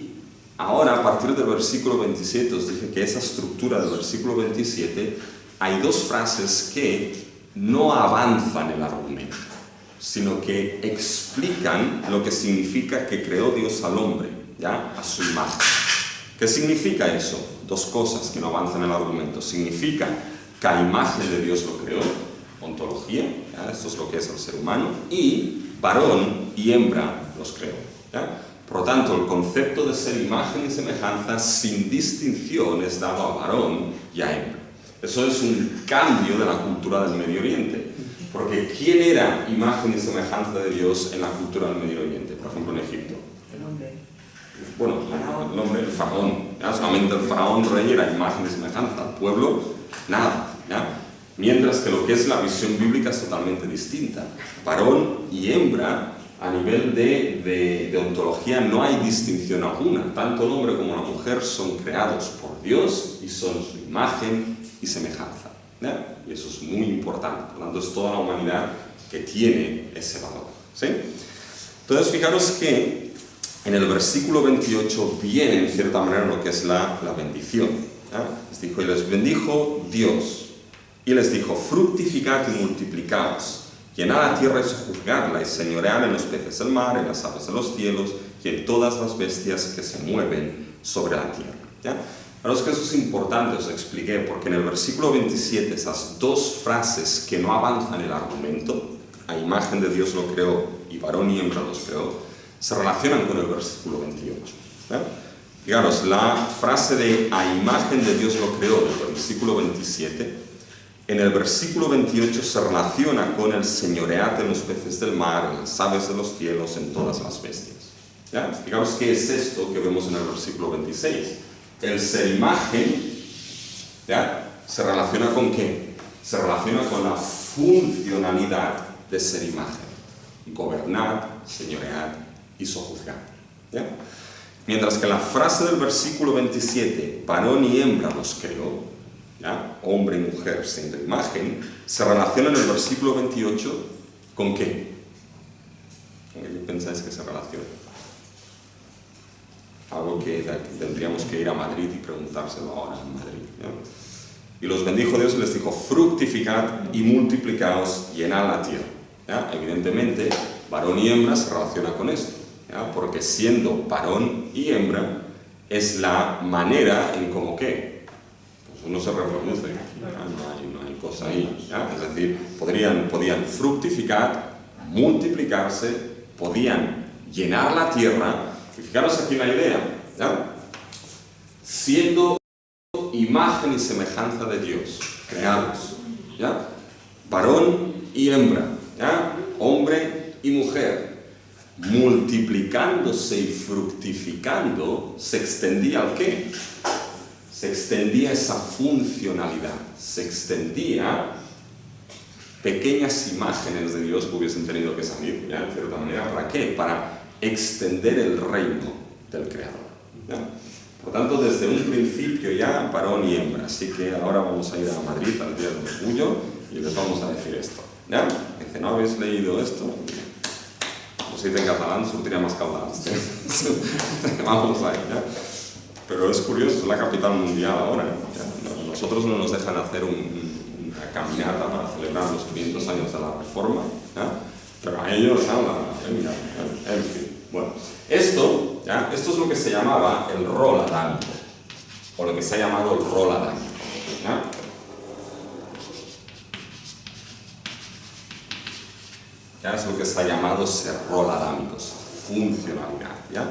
ahora a partir del versículo 27 os dije que esa estructura del versículo 27 hay dos frases que no avanzan el argumento, sino que explican lo que significa que creó Dios al hombre, ¿ya? A su imagen. ¿Qué significa eso? Dos cosas que no avanzan el argumento. Significa que a imagen de Dios lo creó, ontología, ¿ya? Esto es lo que es el ser humano, y varón y hembra los creó, ¿ya? Por lo tanto, el concepto de ser imagen y semejanza sin distinción es dado a varón y a hembra. Eso es un cambio de la cultura del Medio Oriente, porque ¿quién era imagen y semejanza de Dios en la cultura del Medio Oriente? Por ejemplo, en Egipto. El hombre. Bueno, el hombre, el faraón, ¿ya? Solamente el faraón rey era imagen y semejanza, el pueblo, nada, ¿ya? Mientras que lo que es la visión bíblica es totalmente distinta. Varón y hembra, a nivel de ontología no hay distinción alguna. Tanto el hombre como la mujer son creados por Dios y son su imagen y semejanza, ¿ya? Y eso es muy importante. Por lo tanto, es toda la humanidad que tiene ese valor, ¿sí? Entonces, fijaros que en el versículo 28 viene en cierta manera lo que es la bendición, ¿ya? Les dijo, y les bendijo Dios, y les dijo, fructificad y multiplicaos, llenad la tierra y sojuzgadla, y señoread en los peces del mar, en las aves de los cielos, y en todas las bestias que se mueven sobre la tierra, ¿ya? Ahora es que eso es importante, os expliqué, porque en el versículo 27, esas dos frases que no avanzan el argumento, a imagen de Dios lo creó, y varón y hembra los creó, se relacionan con el versículo 28, ¿ya? Fijaros, la frase de a imagen de Dios lo creó del versículo 27, en el versículo 28 se relaciona con el señorear de los peces del mar, en las aves de los cielos, en todas las bestias, ¿ya? Fijaros qué es esto que vemos en el versículo 26. El ser imagen, ¿ya? ¿Se relaciona con qué? Se relaciona con la funcionalidad de ser imagen. Gobernar, señorear y sojuzgar, ¿ya? Mientras que la frase del versículo 27, varón y hembra los creó, ¿ya? Hombre y mujer siendo imagen, se relaciona en el versículo 28 ¿con qué? ¿Con qué pensáis que se relaciona? Algo que tendríamos que ir a Madrid y preguntárselo ahora en Madrid, ¿ya? Y los bendijo Dios y les dijo, fructificad y multiplicaos, llenad la tierra, ¿ya? Evidentemente, varón y hembra se relaciona con esto, ¿ya? Porque siendo varón y hembra es la manera en cómo ¿qué? Pues uno se reproduce, no hay cosa ahí, ¿ya? Es decir, podían fructificar, multiplicarse, podían llenar la tierra. Y fijaros aquí la idea, ¿ya? Siendo imagen y semejanza de Dios, creados, ¿ya? Varón y hembra, ¿ya? Hombre y mujer, multiplicándose y fructificando, se extendía ¿al qué? Se extendía esa funcionalidad, se extendía pequeñas imágenes de Dios que hubiesen tenido que salir, ¿ya? De cierta manera. ¿Para qué? Para extender el reino del Creador, ¿ya? Por tanto, desde un principio ya varón y hembra. Así que ahora vamos a ir a Madrid al Día del Orgullo y les vamos a decir esto, ¿ya? Dice, ¿no habéis leído esto? Pues si dice en catalán, surtiría más caudales, ¿sí? Vamos ahí, ¿ya? Pero es curioso, es la capital mundial ahora, ¿ya? Nosotros no nos dejan hacer una caminata para celebrar los 500 años de la Reforma, ¿ya? Pero a ellos hablan, mira, en fin. Bueno, esto es lo que se llamaba el rol adámico, o lo que se ha llamado el rol adámico, ¿ya? Es lo que se ha llamado ese rol adámico, esa funcionalidad, ¿ya?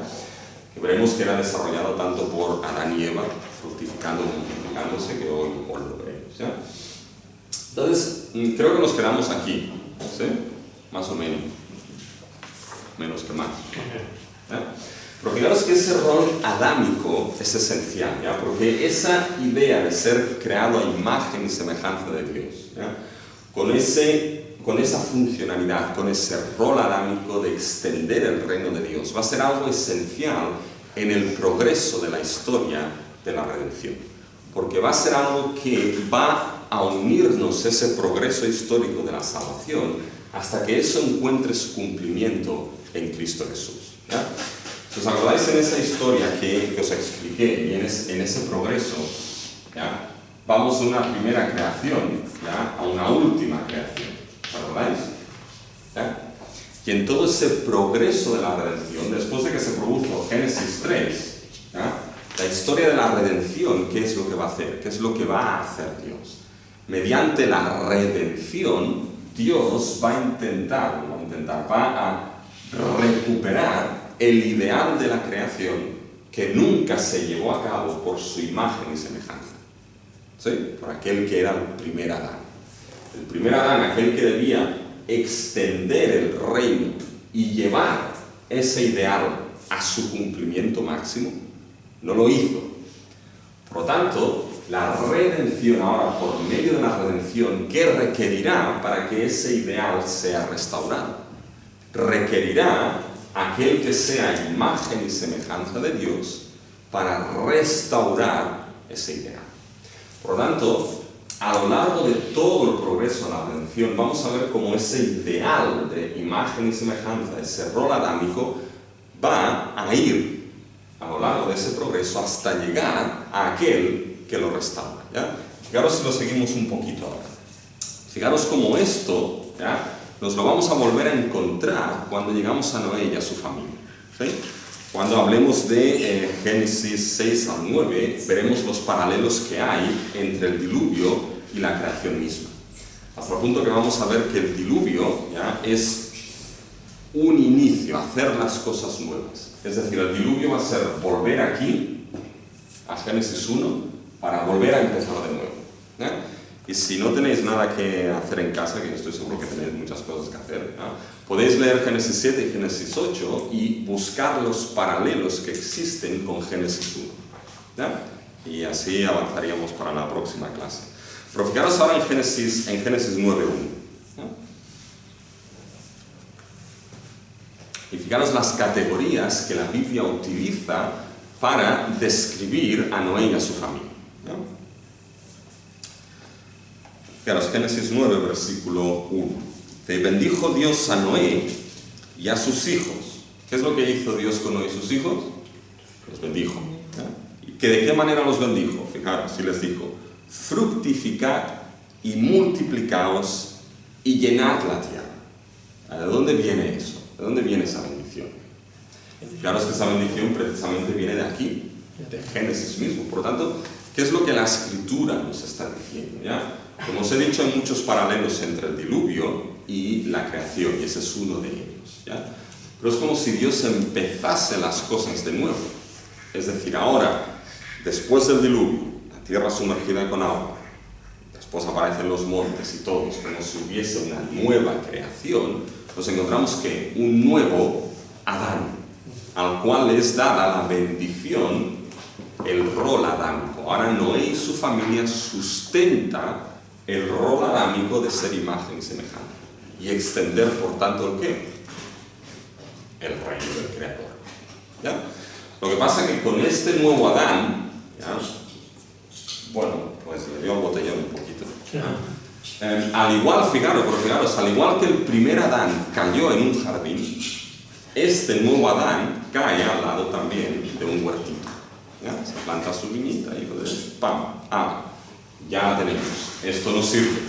Que veremos que era desarrollado tanto por Adán y Eva, fructificando y multiplicándose, que hoy lo veremos, ¿ya? Entonces, creo que nos quedamos aquí, ¿sí? Más o menos. Menos que más. ¿Ya? Pero fijaros que ese rol adámico es esencial, ¿ya? Porque esa idea de ser creado a imagen y semejanza de Dios, ¿ya? Con esa funcionalidad, con ese rol adámico de extender el reino de Dios, va a ser algo esencial en el progreso de la historia de la redención. Porque va a ser algo que va a unirnos ese progreso histórico de la salvación hasta que eso encuentre su cumplimiento en Cristo Jesús, ¿ya? Si os acordáis en esa historia que os expliqué, y en ese progreso, ¿ya? Vamos de una primera creación, ¿ya? A una última creación, ¿os acordáis? ¿Ya? Y en todo ese progreso de la redención, después de que se produjo Génesis 3, ¿ya? La historia de la redención, ¿qué es lo que va a hacer? ¿Qué es lo que va a hacer Dios? Mediante la redención, Dios va a recuperar el ideal de la creación que nunca se llevó a cabo por su imagen y semejanza, ¿sí? Por aquel que era el primer Adán. El primer Adán, aquel que debía extender el reino y llevar ese ideal a su cumplimiento máximo, no lo hizo. Por lo tanto, la redención ahora, por medio de la redención, ¿qué requerirá para que ese ideal sea restaurado? Requerirá aquel que sea imagen y semejanza de Dios para restaurar ese ideal. Por lo tanto, a lo largo de todo el progreso de la redención, vamos a ver cómo ese ideal de imagen y semejanza, ese rol adámico, va a ir a lo largo de ese progreso hasta llegar a aquel que lo restaura, ¿ya? Fijaros si lo seguimos un poquito ahora. Fijaros cómo esto, ¿ya? Nos lo vamos a volver a encontrar cuando llegamos a Noé y a su familia, ¿sí? Cuando hablemos de Génesis 6 al 9, veremos los paralelos que hay entre el diluvio y la creación misma. Hasta el punto que vamos a ver que el diluvio, ¿ya? Es un inicio, hacer las cosas nuevas. Es decir, el diluvio va a ser volver aquí, a Génesis 1, para volver a empezar de nuevo, ¿ya? Y si no tenéis nada que hacer en casa, que yo estoy seguro que tenéis muchas cosas que hacer, ¿no? Podéis leer Génesis 7 y Génesis 8 y buscar los paralelos que existen con Génesis 1, ¿ya? Y así avanzaríamos para la próxima clase. Pero fijaros ahora en Génesis 9.1, ¿no? Y fijaros las categorías que la Biblia utiliza para describir a Noé y a su familia, ¿no? Fijaros, Génesis 9, versículo 1. Te bendijo Dios a Noé y a sus hijos. ¿Qué es lo que hizo Dios con Noé y sus hijos? Los bendijo, ¿ya? ¿Y de qué manera los bendijo? Fijaros, y les dijo, fructificad y multiplicaos y llenad la tierra. ¿De dónde viene eso? ¿De dónde viene esa bendición? Fijaros que esa bendición precisamente viene de aquí, de Génesis mismo. Por lo tanto, ¿qué es lo que la Escritura nos está diciendo? ¿Ya? Como os he dicho, hay muchos paralelos entre el diluvio y la creación, y ese es uno de ellos, ¿ya? Pero es como si Dios empezase las cosas de nuevo. Es decir, ahora, después del diluvio, la tierra sumergida con agua, después aparecen los montes y todos, como si hubiese una nueva creación, nos encontramos que un nuevo Adán, al cual es dada la bendición, el rol adámico. Ahora Noé y su familia sustenta el rol adámico de ser imagen y semejanza y extender, por tanto, ¿el qué? El reino del Creador. ¿Ya? Lo que pasa es que con este nuevo Adán, ¿ya? Bueno, pues le dio al botellón un poquito. Al igual, fijaros, al igual que el primer Adán cayó en un jardín, este nuevo Adán cae al lado también de un huertito. ¿Ya? Se planta su viñita y ¡pam! Ya la tenemos. Esto nos sirve.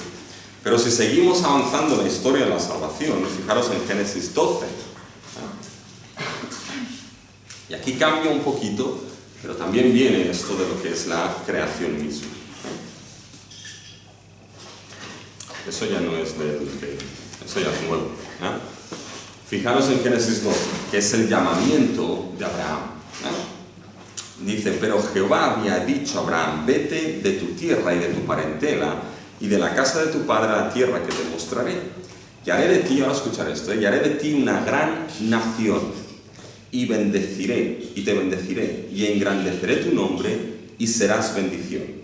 Pero si seguimos avanzando en la historia de la salvación, fijaros en Génesis 12. ¿Ya? Y aquí cambia un poquito, pero también viene esto de lo que es la creación misma. Eso ya no es eso ya es nuevo. ¿Ya? Fijaros en Génesis 12, que es el llamamiento de Abraham. ¿Ya? Dice, pero Jehová había dicho a Abraham, vete de tu tierra y de tu parentela y de la casa de tu padre a la tierra que te mostraré. Y haré de ti, ahora escuchar esto, y haré de ti una gran nación y te bendeciré y engrandeceré tu nombre y serás bendición.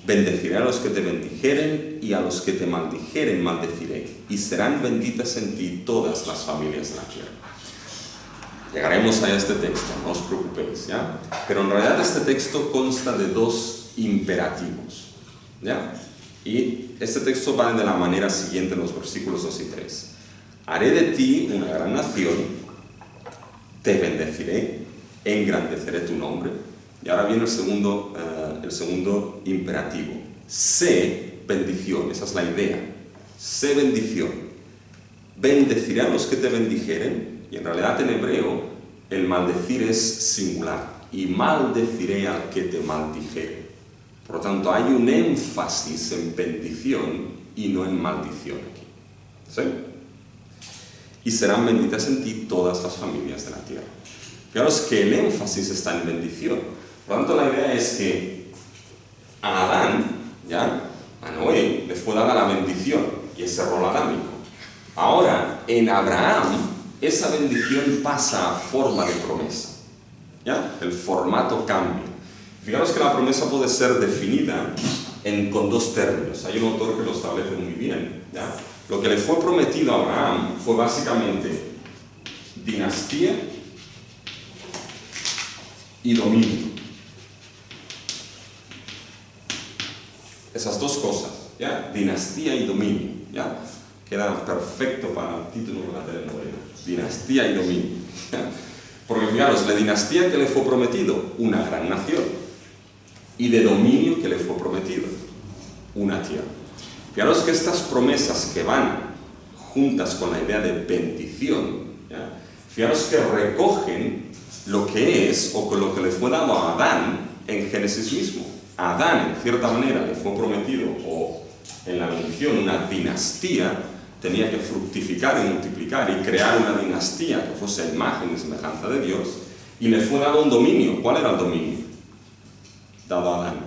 Bendeciré a los que te bendijeren y a los que te maldijeren maldeciré, y serán benditas en ti todas las familias de la tierra. Llegaremos a este texto, no os preocupéis, ¿ya? Pero en realidad este texto consta de dos imperativos, ¿ya? Y este texto va de la manera siguiente en los versículos 2 y 3. Haré de ti una gran nación, te bendeciré, engrandeceré tu nombre. Y ahora viene el segundo imperativo. Sé bendición, esa es la idea. Sé bendición. Bendeciré a los que te bendijeren, y en realidad en hebreo el maldecir es singular, y maldeciré al que te maldijere. Por lo tanto, hay un énfasis en bendición y no en maldición aquí. ¿Sí? Y serán benditas en ti todas las familias de la tierra. Fijaros que el énfasis está en bendición. Por lo tanto, la idea es que a Adán, ¿ya? A Noé, le fue dada la bendición y ese rol adámico. Ahora, en Abraham, esa bendición pasa a forma de promesa. ¿Ya? El formato cambia. Fijaros que la promesa puede ser definida con dos términos. Hay un autor que lo establece muy bien. ¿Ya? Lo que le fue prometido a Abraham fue básicamente dinastía y dominio. Esas dos cosas, ¿ya? Dinastía y dominio, ¿ya? Queda perfecto para el título de la telenovela. Dinastía y dominio, ¿ya? Porque fijaros, la dinastía que le fue prometido, una gran nación. Y de dominio que le fue prometido, una tierra. Fijaros que estas promesas que van juntas con la idea de bendición, ¿ya? Fijaros que recogen lo que es o con lo que le fue dado a Adán en Génesis mismo. A Adán, en cierta manera, le fue prometido, o en la bendición, una dinastía, tenía que fructificar y multiplicar y crear una dinastía que fuese imagen y semejanza de Dios, y le fue dado un dominio. ¿Cuál era el dominio dado a Adán?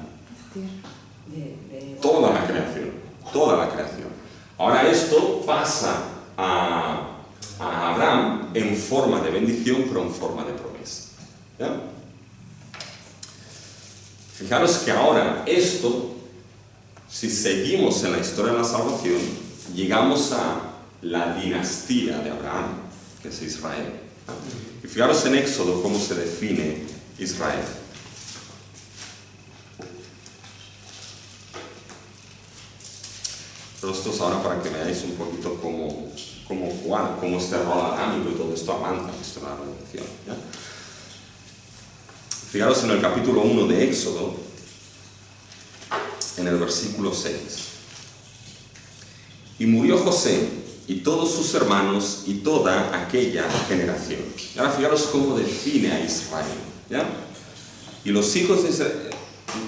Toda la creación, toda la creación. Ahora esto pasa a Abraham en forma de bendición, pero en forma de promesa. ¿Ya? Fijaros que ahora esto, si seguimos en la historia de la salvación, llegamos a la dinastía de Abraham, que es Israel. Y fijaros en Éxodo cómo se define Israel. Pero esto es ahora para que veáis un poquito cómo este rol adámico y todo esto avanza en la historia de la redención, ¿ya? Fijaros en el capítulo 1 de Éxodo, en el versículo 6. Y murió José y todos sus hermanos y toda aquella generación. Y ahora fijaros cómo define a Israel, ¿ya? Y los hijos de Israel,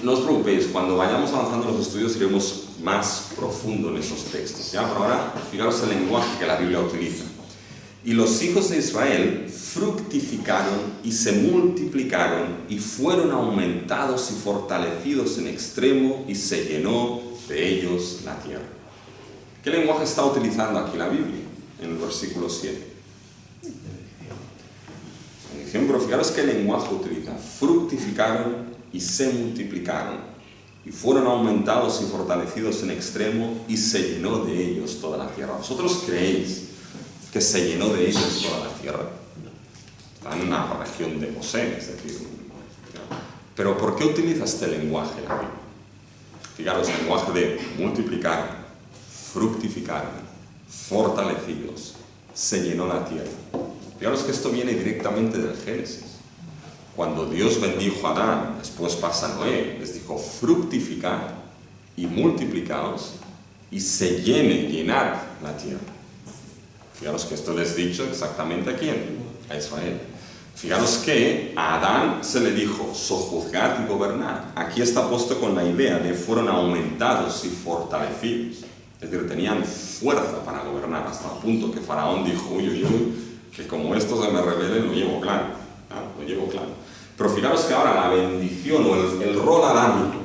no os preocupéis, cuando vayamos avanzando en los estudios iremos más profundo en esos textos, ¿ya? Pero ahora fijaros el lenguaje que la Biblia utiliza. Y los hijos de Israel fructificaron y se multiplicaron y fueron aumentados y fortalecidos en extremo y se llenó de ellos la tierra. ¿Qué lenguaje está utilizando aquí la Biblia en el versículo 7? Bendición, pero fijaros qué lenguaje utiliza. Fructificaron y se multiplicaron y fueron aumentados y fortalecidos en extremo, y se llenó de ellos toda la tierra. ¿Vosotros creéis que se llenó de ellos toda la tierra? Está en una región de Gosén, es decir, ¿no? Pero ¿por qué utiliza este lenguaje la Biblia? Fijaros, el lenguaje de multiplicar, fructificar, fortalecidos, se llenó la tierra. Fijaros que esto viene directamente del Génesis. Cuando Dios bendijo a Adán, después pasa a Noé, les dijo, fructificad y multiplicaos y se llenad la tierra. Fijaros que esto les dicho exactamente a quién, a Israel. Fijaros que a Adán se le dijo, sojuzgad y gobernad. Aquí está puesto con la idea de fueron aumentados y fortalecidos. Es decir, tenían fuerza para gobernar, hasta el punto que Faraón dijo, uy, uy, uy, que como esto se me revele, lo llevo claro. ¿No? Lo llevo claro. Pero fijaros que ahora la bendición o el rol adámico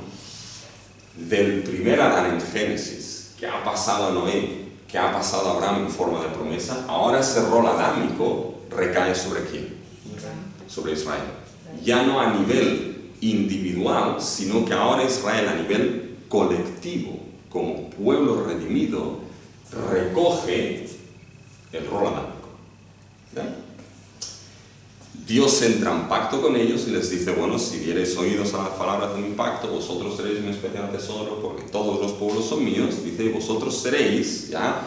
del primer Adán en Génesis, que ha pasado a Noé, que ha pasado a Abraham en forma de promesa, ahora ese rol adámico recae sobre quién? Sobre Israel. Ya no a nivel individual, sino que ahora Israel a nivel colectivo, como pueblo redimido, recoge el rol adámico. ¿Verdad? Dios entra en pacto con ellos y les dice, bueno, si diereis oídos a las palabras de mi pacto, vosotros seréis mi especial tesoro, porque todos los pueblos son míos. Dice, y vosotros seréis ya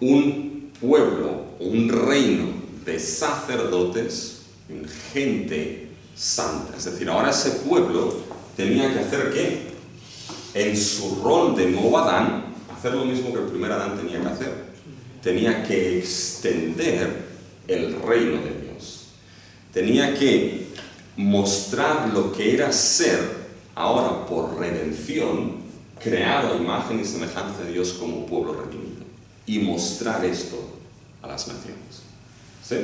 un pueblo, un reino de sacerdotes, gente santa. Es decir, ahora ese pueblo tenía que hacer ¿qué? En su rol de nuevo Adán, hacer lo mismo que el primer Adán tenía que hacer. Tenía que extender el reino de Dios. Tenía que mostrar lo que era ser, ahora por redención, creado a imagen y semejanza de Dios como pueblo redimido. Y mostrar esto a las naciones. ¿Sí?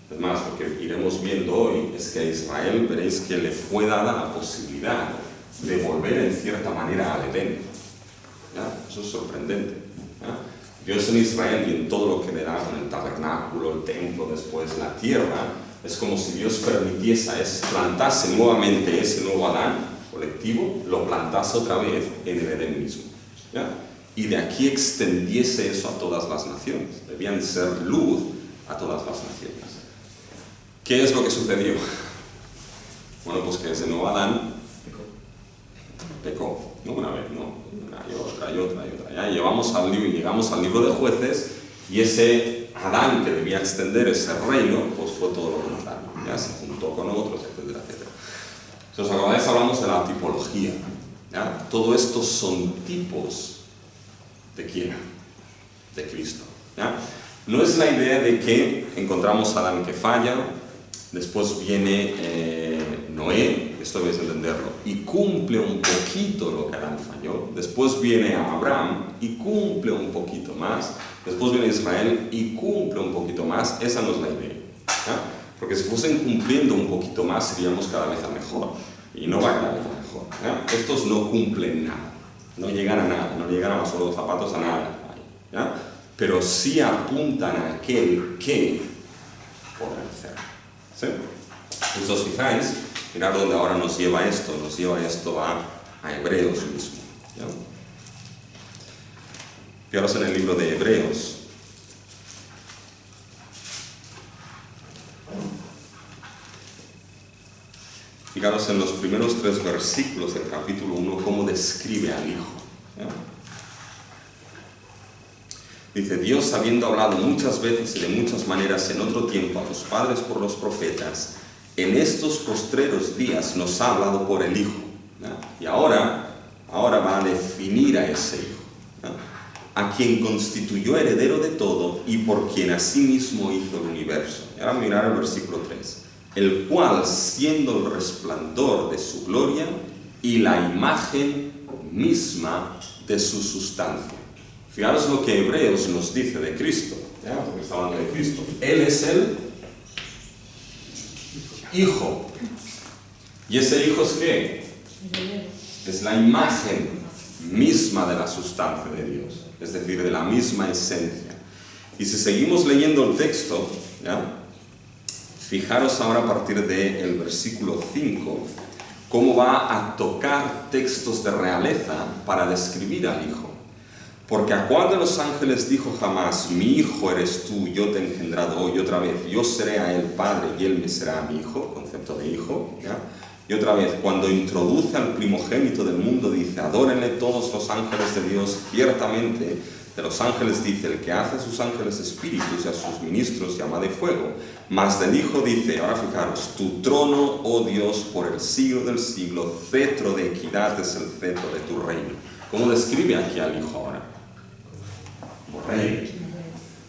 Es más, lo que iremos viendo hoy es que a Israel veréis que le fue dada la posibilidad de volver en cierta manera al Edén. ¿Ya? Eso es sorprendente. ¿Ya? Dios en Israel y en todo lo que le da, con el tabernáculo, el templo, después la tierra, es como si Dios permitiese, plantase nuevamente ese nuevo Adán colectivo, lo plantase otra vez en el Edén mismo. ¿Ya? Y de aquí extendiese eso a todas las naciones. Debían ser luz a todas las naciones. ¿Qué es lo que sucedió? Bueno, pues que ese nuevo Adán pecó. No una vez, no. Una y otra. Ya llegamos al libro de Jueces y ese Adán que debía extender ese reino, pues fue todo lo contrario. Ya se juntó con otros, etcétera, etcétera. Si os acordáis, hablamos de la tipología. ¿Ya? Todo esto son tipos de quién? De Cristo. ¿Ya? No es la idea de que encontramos a Adán que falla, después viene Noé, esto debéis entenderlo, y cumple un poquito lo que Adán falló, después viene Abraham y cumple un poquito más, después viene Israel y cumple un poquito más. Esa no es la idea. ¿Ya? Porque si fuesen cumpliendo un poquito más seríamos cada vez a mejor, y no va cada vez a mejor. ¿Ya? Estos no cumplen nada, no llegan a nada, no llegan a los suelos zapatos a nada. ¿Ya? Pero sí apuntan a aquel que podrá hacer. ¿Sí? Si os fijáis, mirad dónde ahora nos lleva esto a Hebreos mismo. ¿Ya? Fijaros en el libro de Hebreos. Fijaros en los primeros 3 versículos del capítulo 1 cómo describe al Hijo. ¿Ya? Dice, Dios, habiendo hablado muchas veces y de muchas maneras en otro tiempo a los padres por los profetas, en estos postreros días nos ha hablado por el Hijo. ¿Ya? Y ahora va a definir a ese Hijo, ¿ya? A quien constituyó heredero de todo y por quien asimismo hizo el universo. Y ahora mirar el versículo 3. El cual, siendo el resplandor de su gloria y la imagen misma de su sustancia. Fijaros lo que Hebreos nos dice de Cristo, ¿ya? Porque está hablando de Cristo. Él es el Hijo. ¿Y ese Hijo es qué? Es la imagen misma de la sustancia de Dios, es decir, de la misma esencia. Y si seguimos leyendo el texto, ¿ya? Fijaros ahora a partir del versículo 5, cómo va a tocar textos de realeza para describir al Hijo. Porque a cuál de los ángeles dijo jamás, mi hijo eres tú, yo te he engendrado hoy, y otra vez, yo seré a él padre y él me será mi hijo, concepto de hijo, ¿ya? Y otra vez, cuando introduce al primogénito del mundo, dice, adórenle todos los ángeles de Dios, ciertamente, de los ángeles dice, el que hace a sus ángeles espíritus y a sus ministros llama de fuego, mas del Hijo dice, ahora fijaros, tu trono, oh Dios, por el siglo del siglo, cetro de equidad es el cetro de tu reino. ¿Cómo describe aquí al Hijo ahora? Como rey.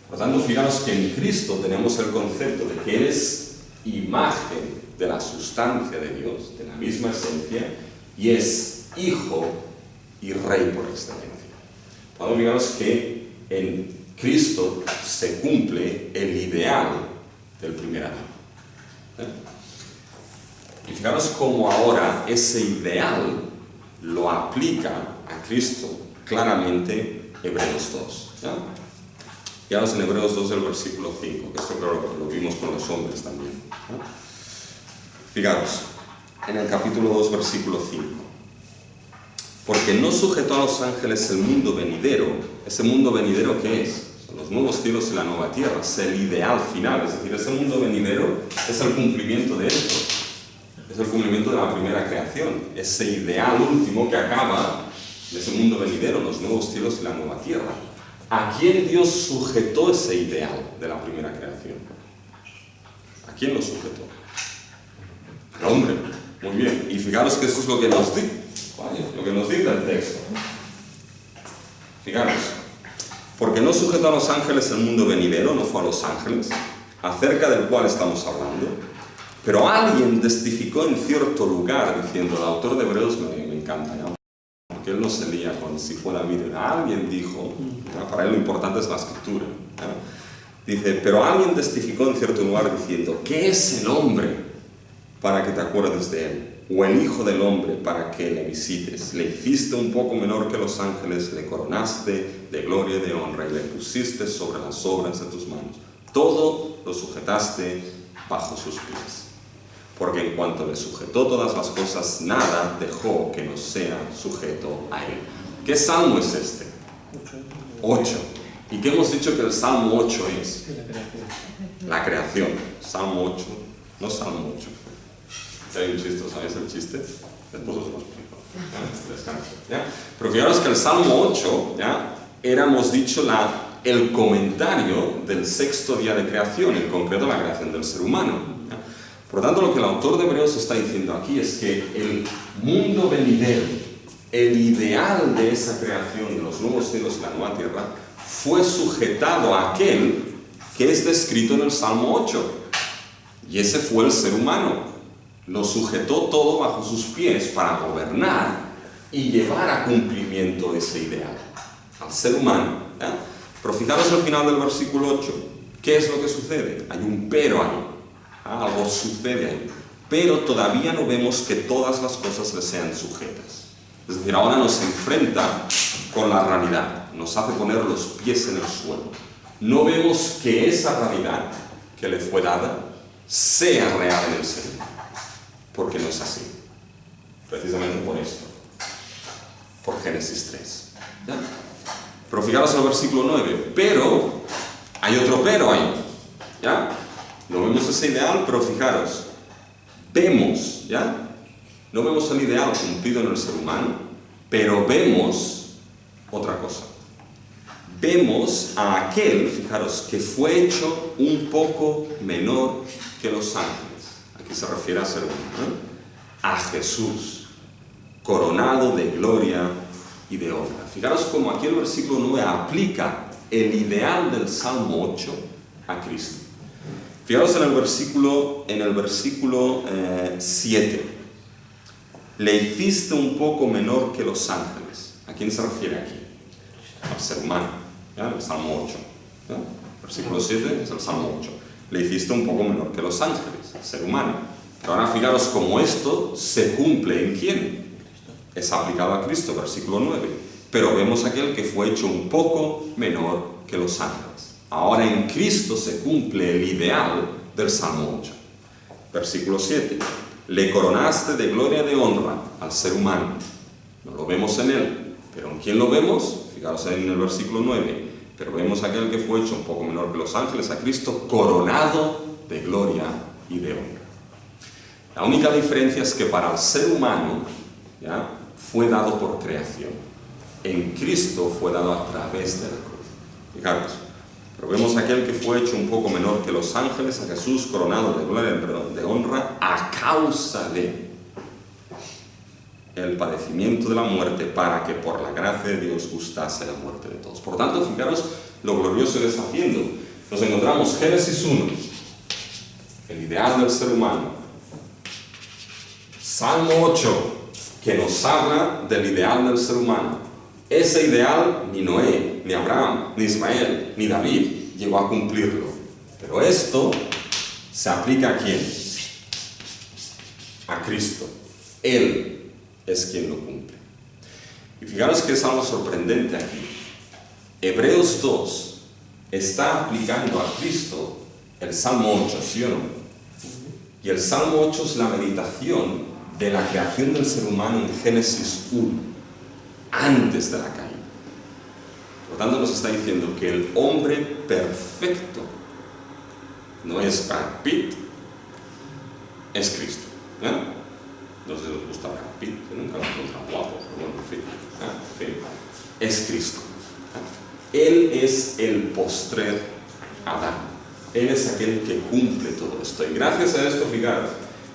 Por lo tanto, fijaros que en Cristo tenemos el concepto de que Él es imagen de la sustancia de Dios, de la misma esencia, y es Hijo y Rey por excelencia. Por lo tanto, fijaros que en Cristo se cumple el ideal del primer Adán. Y fijaros cómo ahora ese ideal lo aplica a Cristo claramente Hebreos 2. ¿Ya? Fijaros en Hebreos 2 del versículo 5, que esto claro que lo vimos con los hombres también. ¿Ya? Fijaros, en el capítulo 2, versículo 5. Porque no sujetó a los ángeles el mundo venidero. ¿Ese mundo venidero qué es? Son los nuevos cielos y la nueva tierra. Es el ideal final. Es decir, ese mundo venidero es el cumplimiento de esto. Es el cumplimiento de la primera creación. Ese ideal último que acaba de ese mundo venidero, los nuevos cielos y la nueva tierra. ¿A quién Dios sujetó ese ideal de la primera creación? ¿A quién lo sujetó? Al hombre. Muy bien. Y fijaros que eso es lo que nos dice. ¿Vale? Lo que nos dice el texto. Fijaros. Porque no sujetó a los ángeles el mundo venidero, no fue a los ángeles, acerca del cual estamos hablando. Pero alguien testificó en cierto lugar, diciendo, el autor de Hebreos me encanta, ¿no? Porque él no se lía con si fue David. Alguien dijo, ¿no? Para él lo importante es la escritura, ¿no? Dice, pero alguien testificó en cierto lugar diciendo, ¿qué es el hombre para que te acuerdes de él? O el hijo del hombre para que le visites. Le hiciste un poco menor que los ángeles, le coronaste de gloria y de honra y le pusiste sobre las obras de tus manos. Todo lo sujetaste bajo sus pies. Porque en cuanto le sujetó todas las cosas, nada dejó que no sea sujeto a él. ¿Qué salmo es este? 8. ¿Y qué hemos dicho que el salmo 8 es? La creación. Salmo 8, no salmo 8. Hay un chiste, ¿sabéis el chiste? Después os lo explico. Descanso. ¿Ya? Pero fijaros que el Salmo 8, ¿ya? Hemos dicho el comentario del sexto día de creación, en concreto la creación del ser humano. ¿Ya? Por lo tanto, lo que el autor de Hebreos está diciendo aquí es que el mundo venidero, el ideal de esa creación de los nuevos cielos y la nueva tierra, fue sujetado a aquel que es descrito en el Salmo 8. Y ese fue el ser humano. Lo sujetó todo bajo sus pies para gobernar y llevar a cumplimiento ese ideal al ser humano. ¿Ya? Pero fijaros al final del versículo 8. ¿Qué es lo que sucede? Hay un pero ahí. Algo sucede ahí. Pero todavía no vemos que todas las cosas le sean sujetas. Es decir, ahora nos enfrenta con la realidad. Nos hace poner los pies en el suelo. No vemos que esa realidad que le fue dada sea real en el ser humano. Porque no es así. Precisamente por esto. Por Génesis 3. ¿Ya? Pero fijaros el versículo 9. Pero, hay otro pero ahí. ¿Ya? No vemos ese ideal, pero fijaros. Vemos, ¿ya? No vemos el ideal cumplido en el ser humano, pero vemos otra cosa. Vemos a aquel, fijaros, que fue hecho un poco menor que los ángeles. Aquí se refiere a ser humano, ¿no? A Jesús, coronado de gloria y de honra. Fijaros cómo aquí el versículo 9 aplica el ideal del Salmo 8 a Cristo. Fijaros en el versículo 7. Le hiciste un poco menor que los ángeles. ¿A quién se refiere aquí? Al ser humano, ¿ya? El Salmo 8. ¿Ya? Versículo 7 es el Salmo 8. Le hiciste un poco menor que los ángeles, al ser humano. Pero ahora fijaros cómo esto se cumple en quién. Es aplicado a Cristo, versículo 9. Pero vemos aquel que fue hecho un poco menor que los ángeles. Ahora en Cristo se cumple el ideal del Salmo 8. Versículo 7. Le coronaste de gloria y de honra al ser humano. No lo vemos en él, pero ¿en quién lo vemos? Fijaros en el versículo 9. Pero vemos a aquel que fue hecho un poco menor que los ángeles, a Cristo, coronado de gloria y de honra. La única diferencia es que para el ser humano, ¿ya?, fue dado por creación. En Cristo fue dado a través de la cruz. Fijaros. Pero vemos a aquel que fue hecho un poco menor que los ángeles, a Jesús coronado de gloria y de honra a causa de el padecimiento de la muerte, para que por la gracia de Dios gustase la muerte de todos. Por tanto, fijaros lo glorioso que está haciendo. Nos encontramos Génesis 1, el ideal del ser humano. Salmo 8, que nos habla del ideal del ser humano. Ese ideal ni Noé, ni Abraham, ni Ismael, ni David llegó a cumplirlo. Pero esto se aplica ¿a quién? A Cristo. Él es quien lo cumple. Y fijaros que es algo sorprendente aquí. Hebreos 2 está aplicando a Cristo el Salmo 8, ¿sí o no? Y el Salmo 8 es la meditación de la creación del ser humano en Génesis 1, antes de la caída. Por lo tanto, nos está diciendo que el hombre perfecto no es Brad Pitt, es Cristo. No sé si os gusta Brad Pitt, que nunca lo he encontrado guapo, pero bueno, en fin. Es Cristo. Él es el postrer Adán. Él es aquel que cumple todo esto. Y gracias a esto, fijaros,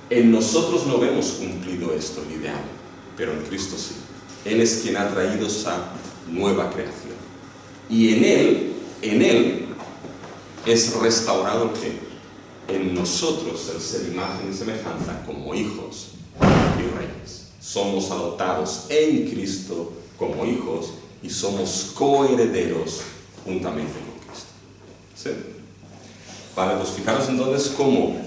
en nosotros no vemos cumplido esto, el ideal, pero en Cristo sí. Él es quien ha traído esa nueva creación. Y en Él es restaurado ¿qué? En nosotros el ser imagen y semejanza como hijos y reyes. Somos adoptados en Cristo como hijos y somos coherederos juntamente con Cristo. ¿Sí? Vale, pues fijaros entonces cómo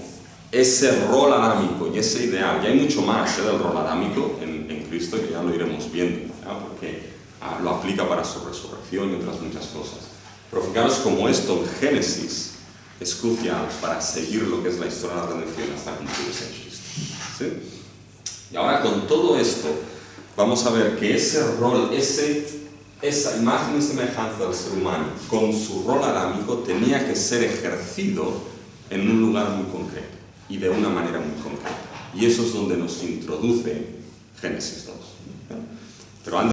ese rol adámico y ese ideal, y hay mucho más del rol adámico en Cristo, que ya lo iremos viendo, ¿ya? Porque lo aplica para su resurrección y otras muchas cosas. Pero fijaros cómo esto en Génesis es crucial para seguir lo que es la historia de la redención hasta cumplirse en Cristo. ¿Sí? Y ahora con todo esto vamos a ver que ese rol, esa imagen y semejanza del ser humano con su rol adámico tenía que ser ejercido en un lugar muy concreto y de una manera muy concreta. Y eso es donde nos introduce Génesis 2. Pero antes